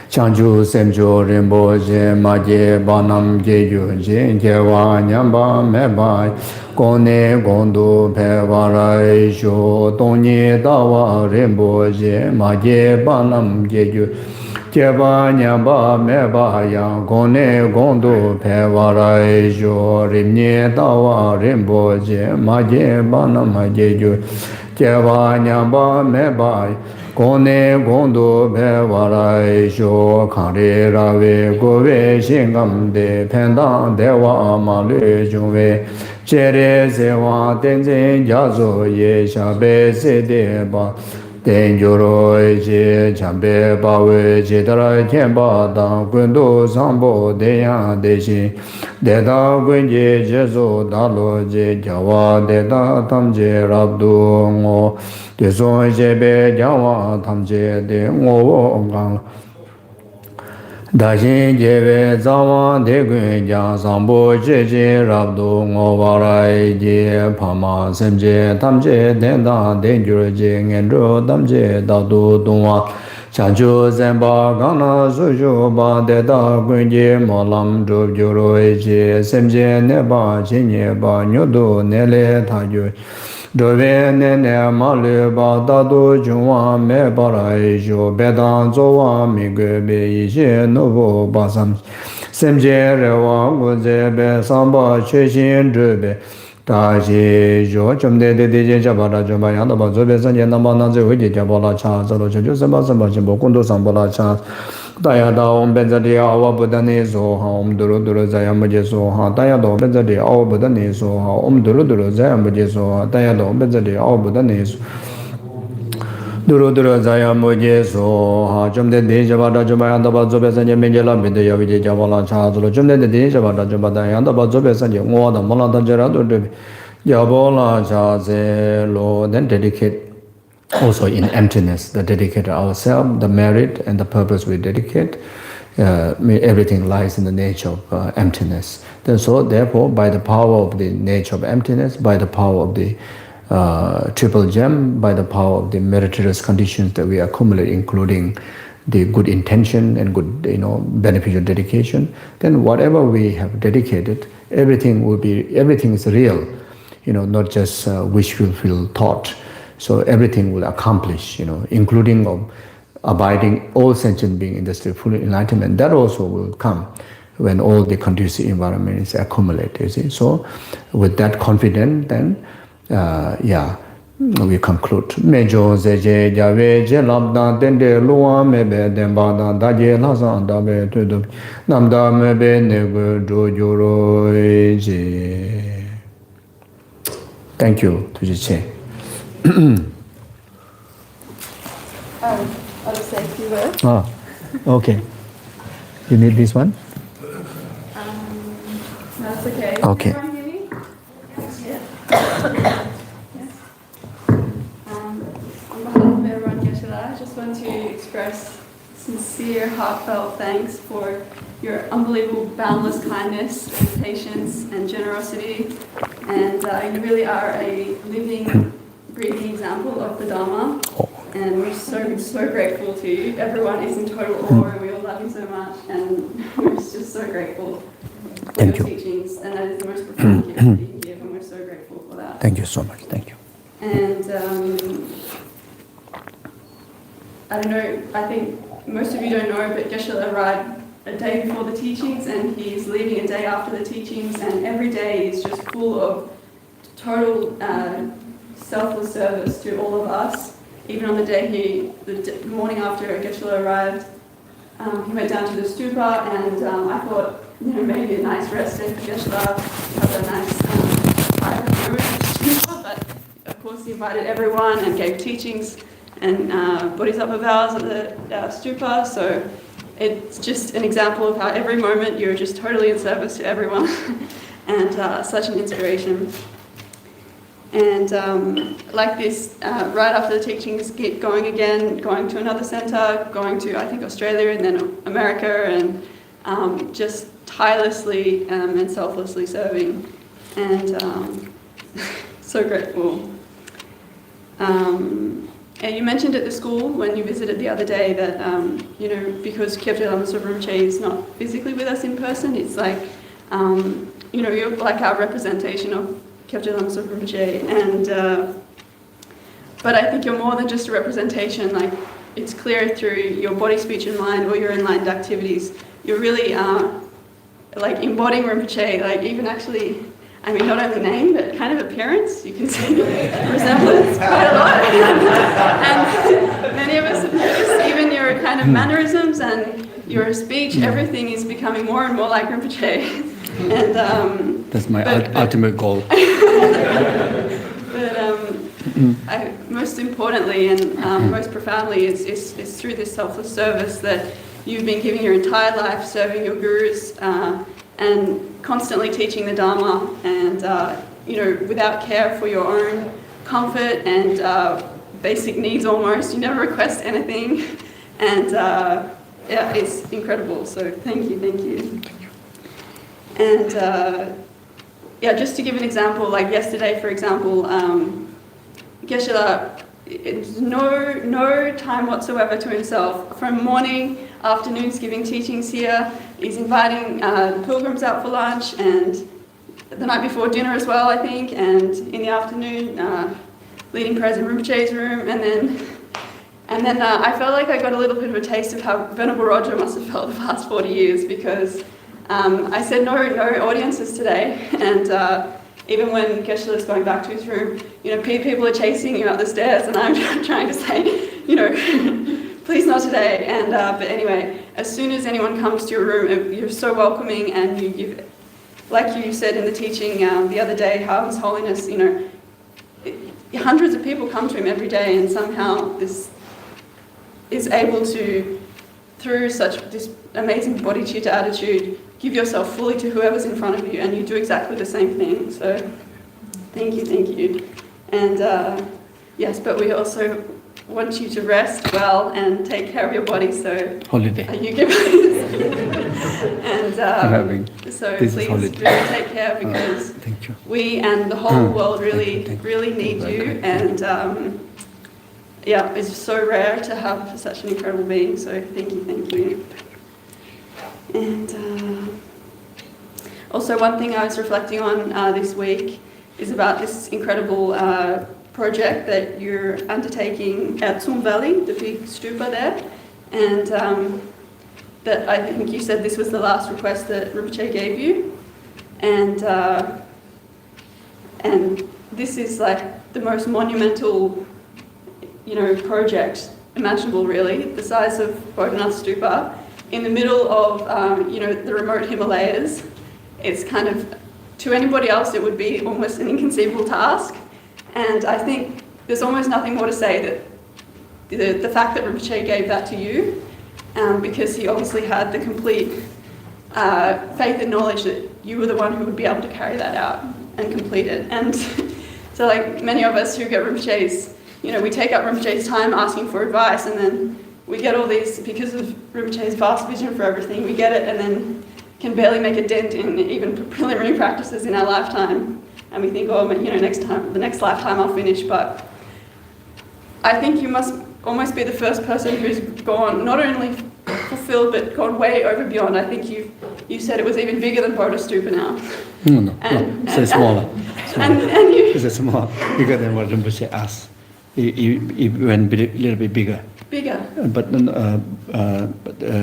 Chanju semjo rimbo je maje banam geju je jewa nyamba meba kone gondo pevarai jo tonye dawa rimbo je maje banam geju jewa nyamba meba ya kone gondo pevarai jo rimye dawa rimbo je maje banam geju Jeva nyamba mebai kone gondo bevarai sho kare rave gove shingam de pendang dewa amale jungve chere sewa tenzin jazo ye shabe se deba ten joro je chambe bawe je dara tenpa dang gundo sambo deya deshi deda gwenje jezo dalo je jawa deda tamje rabdu ngo deso jebe jawa tamje de ngo gang Dajin jeve zawa de gwen jang sambo je je rabdu ngo warai je pama semje tamje denda denjur je ngendro tamje dadu dungwa chanchu zemba gana suju ba deda gwen je molam drub juro je semje neba chenye ba nyodo nele thaju Dove nene malu ba dadu jungwa me barai jo bedan zowa mi gebe ishe nubo basam semje rewa guze be samba cheshin drube daji jo chumde de de jabara jomba yanda ba zobe sanje namba nanze wiji jabala cha zalo chojo samba samba jimbo kundo sambala cha Daya da om benzadi awa budani so ha om duru duru zaya muje so ha daya da om benzadi awa budani so ha om duru duru zaya muje so ha daya da om benzadi awa budani so duru duru zaya muje so ha jomde de jabada jomba yanda ba zobe sanje menjela bide ya vije jabala cha zolo jomde de jabada jomba da yanda ba zobe sanje ngwa da mola da jara do de jabala cha ze lo then dedicate also in emptiness, the dedicate ourselves, the merit and the purpose we dedicate, everything lies in the nature of emptiness. So therefore, by the power of the nature of emptiness, by the power of the triple gem, by the power of the meritorious conditions that we accumulate, including the good intention and good, beneficial dedication, then whatever we have dedicated, everything is real, not just wish-fulfilled thought. So everything will accomplish, including of abiding all sentient being in the state of full enlightenment. That also will come when all the conducive environment is accumulated. You see? So with that confidence, then, we conclude. Mejo zeje jave je labda dende luwa mebe dembada daje lasan dabe tudu namda mebe negu dojuro je. Thank you, Tujie. I'll just say a few words. Oh, okay. You need this one? No, it's okay. Okay. Can everyone hear me? Yeah. Yes. On behalf of everyone, Geshe, I just want to express sincere, heartfelt thanks for your unbelievable, boundless kindness, patience, and generosity. And you really are a living, breathing example of the Dharma. And we're so grateful to you. Everyone is in total awe, and we all love you so much. And we're just so grateful for Thank your you. teachings. And that is the most profound gift that you can give, and we're so grateful for that. Thank you so much. Thank you. And I don't know, I think most of you don't know, but Geshe arrived a day before the teachings, and he's leaving a day after the teachings, and every day is just full of total selfless service to all of us. Even on the day the morning after Geshe arrived, he went down to the stupa, and I thought, maybe a nice rest day for Geshe, have a nice private room at the stupa, but of course he invited everyone and gave teachings and bodhisattva vows at the stupa, so it's just an example of how every moment you're just totally in service to everyone and such an inspiration. And like this, right after the teachings, get going again, going to another centre, going to, I think, Australia and then America, and just tirelessly and selflessly serving. And so grateful. And you mentioned at the school when you visited the other day that, because Kyabje Lama Zopa Rinpoche is not physically with us in person, it's like, you're like our representation of Kyabje Lama Zopa Rinpoche, and but I think you're more than just a representation. Like, it's clear through your body, speech, and mind, or your enlightened activities. You're really like embodying Rinpoche. Like, even actually, I mean, not only name but kind of appearance. You can see resemblance quite a lot, and many of us have noticed. Even your kind of mannerisms and your speech, everything is becoming more and more like Rinpoche. And that's my ultimate goal. But most importantly and most profoundly is through this selfless service that you've been giving your entire life, serving your gurus and constantly teaching the Dharma, and without care for your own comfort and basic needs almost. You never request anything, and it's incredible. So thank you. And just to give an example, like yesterday, for example, Geshe, no time whatsoever to himself. From morning, afternoons, giving teachings here. He's inviting pilgrims out for lunch, and the night before dinner as well, I think. And in the afternoon, leading prayers in Rinpoche's room, and then I felt like I got a little bit of a taste of how Venerable Roger must have felt the past 40 years, because I said no audiences today, and even when Geshe is going back to his room, people are chasing you up the stairs, and I'm trying to say, please not today. And but anyway, as soon as anyone comes to your room, you're so welcoming, and you give, like you said in the teaching the other day, how His Holiness, hundreds of people come to him every day, and somehow this is able to, through such this amazing bodhicitta attitude, give yourself fully to whoever's in front of you, and you do exactly the same thing. So thank you. And yes, but we also want you to rest well and take care of your body. So holiday. You give and so please really take care, because we and the whole world really need you. And it's so rare to have such an incredible being. So thank you. And also, one thing I was reflecting on this week is about this incredible project that you're undertaking at Tsum Valley, the big stupa there, and that I think you said this was the last request that Rinpoche gave you, and this is like the most monumental, project imaginable, really, the size of Bodhanath Stupa, in the middle of, the remote Himalayas. It's kind of, to anybody else, it would be almost an inconceivable task. And I think there's almost nothing more to say that the fact that Rinpoche gave that to you, because he obviously had the complete faith and knowledge that you were the one who would be able to carry that out and complete it. And so like many of us who get Rinpoche's, we take up Rinpoche's time asking for advice, and then we get all these, because of Rinpoche's vast vision for everything, we get it and then can barely make a dent in even preliminary practices in our lifetime. And we think, oh, the next lifetime I'll finish. But I think you must almost be the first person who's gone, not only fulfilled, but gone way over beyond. I think you said it was even bigger than Bodhistupa now. No. It's smaller. And you... It's small, bigger than what Rinpoche asked. It went a little bit bigger. Bigger? But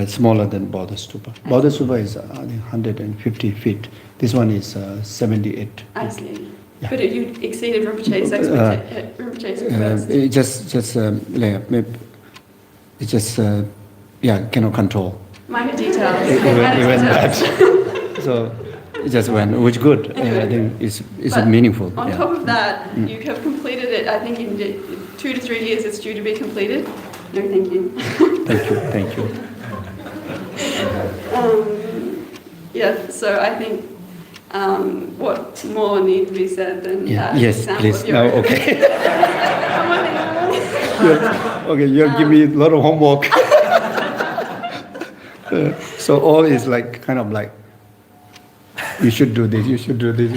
smaller than Bodhistupa. Bodhistupa is 150 feet. This one is 78. I see. Yeah. But you exceeded Rinpoche's request. It just cannot control. Minor details. It went bad. So it just went, which good. Anyway, I think it's meaningful. On top of that, you have completed it, I think in 2 to 3 years it's due to be completed. No, thank you. Thank you. So I think what more needs to be said than that? Yes, please. No, okay. Okay, you give me a lot of homework. So all is like kind of like, you should do this, you should do this.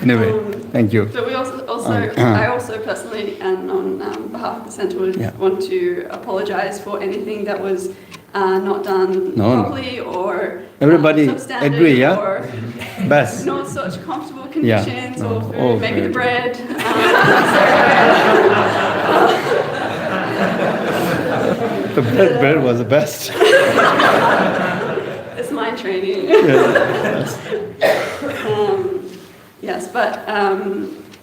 Anyway, thank you. But we I also personally, and on behalf of the centre, would want to apologise for anything that was not done properly or everybody substandard agree, yeah? or Best. not such comfortable conditions or food, all maybe the great. bread. The bread was the best. It's my training. Yes, but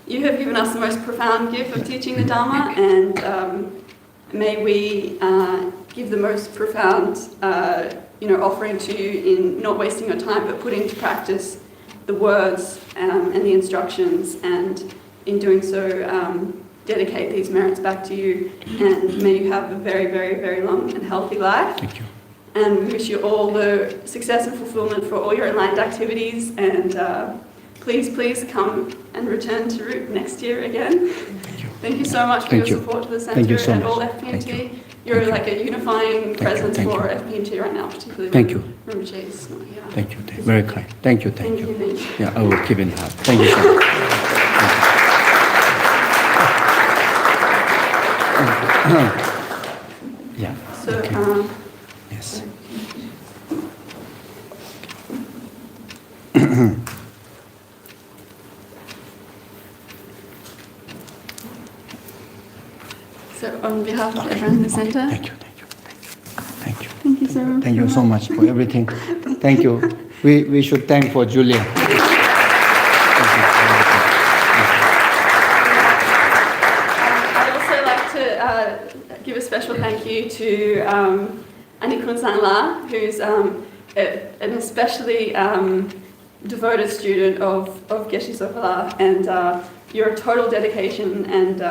you have given us the most profound gift of teaching the Dharma, and may we give the most profound offering to you in not wasting your time, but putting into practice the words and the instructions, and in doing so dedicate these merits back to you, and may you have a very, very, very long and healthy life. Thank you. And we wish you all the success and fulfillment for all your enlightened activities, and please come and return to Root next year again. Thank you so much for your support to the centre and all FPMT. You're like a unifying presence for FPMT right now, particularly when Rinpoche is not here. Thank you. Very kind. Thank you. Thank you. Yeah, I will keep in touch. Thank you so much. Yeah. So, yes. So on behalf of everyone in the centre, Thank you. Thank you so much. Thank you so much for everything. Thank you. We should thank for Julia. I'd also like to give a special thank you to Anikun San La, who's an especially devoted student of Geshe Tenzin, and your total dedication and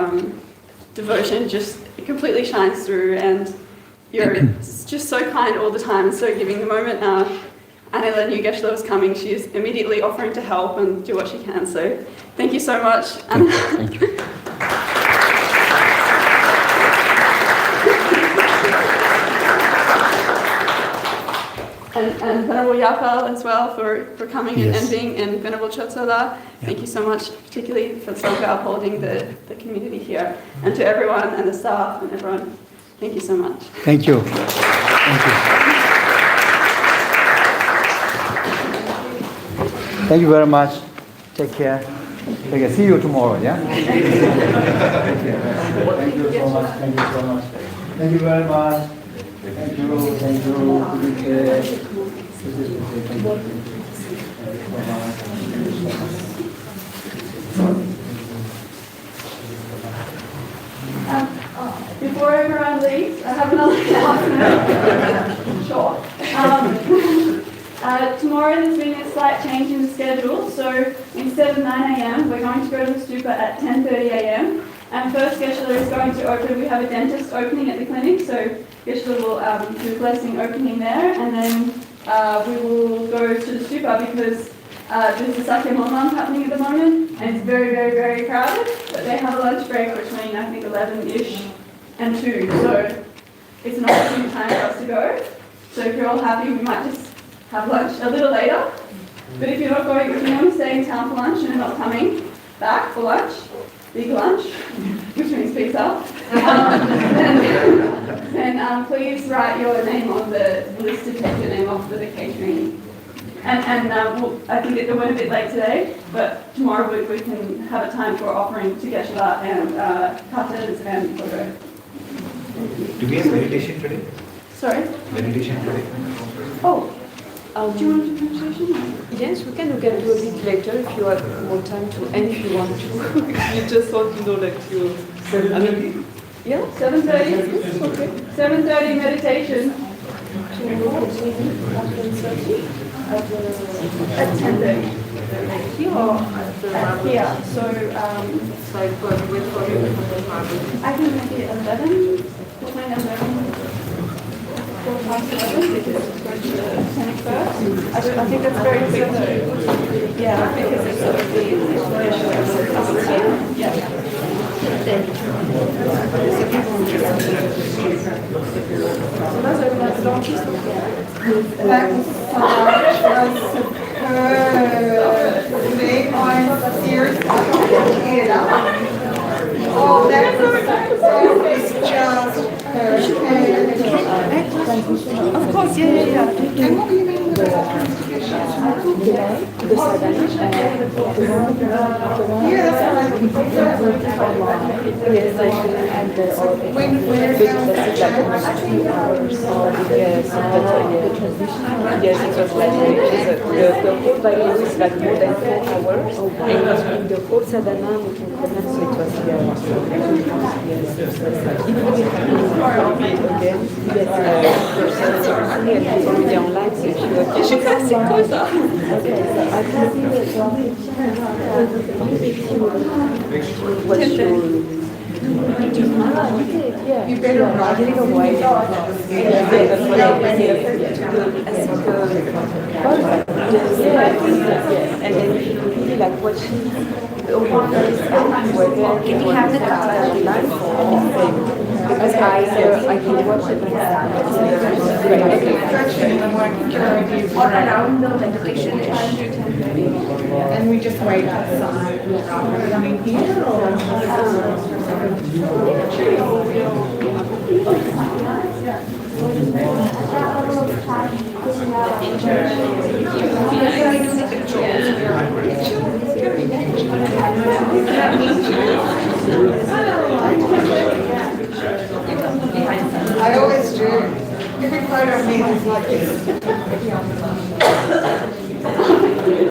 devotion just completely shines through, and you're just so kind all the time and so giving. The moment Anila knew Geshe was coming, she is immediately offering to help and do what she can. So thank you so much. Thank you. And Venerable Yapal as well for coming and being, and Venerable Chotsola. Thank you so much, particularly for Sangha upholding the community here. And to everyone and the staff and everyone, thank you so much. Thank you. Thank you very much. Take care. See you tomorrow, yeah? Thank you so much. Thank you very much. Thank you. Before everyone leaves, I have another announcement. Sure. Tomorrow there's been a slight change in the schedule, so instead of 9 a.m. we're going to go to the stupa at 10:30 a.m. And first Geshe is going to open, we have a dentist opening at the clinic, so Geshe will do a blessing opening there, and then we will go to the stupa because there's a Sakya Momam happening at the moment, and it's very, very, very crowded, but they have a lunch break between, I think, 11-ish and 2, so it's an opportune time for us to go. So if you're all happy, we might just have lunch a little later. But if you're not going, if you want to stay in town for lunch and you're not coming back for lunch, big lunch, which means pizza, then please write your name on the list to take your name off for the catering. And I think it went a bit late today, but tomorrow we can have a time for offering to Geshe and katas and photo. Do we have meditation today? Sorry? Meditation today? Oh, do you want to do meditation? Yes, we can do a bit later if you have more time to, and if you want to. You just want to know that you. I mean, yeah, 7:30. Okay. 7:30 meditation. At 10:30. Here or at here? So I can make it 11. Between 11. 11 because it's going to the clinic first. I think that's very quick. Yeah, because it's sort of the yeah. So those are the launches. That was superb. Today on Sears. Oh, that was just Of course, yeah. And what were you making the Yes, it was like the whole Bible is like more than 4 hours, and it was in the whole sadhana, so it was again, yes, already online, so if you okay, c'est quoi ça? You better not get away. And then if you really like watching the whole can you have the because I can watch it And we just wait outside. Coming here or? I always do. Every photo of me is like this.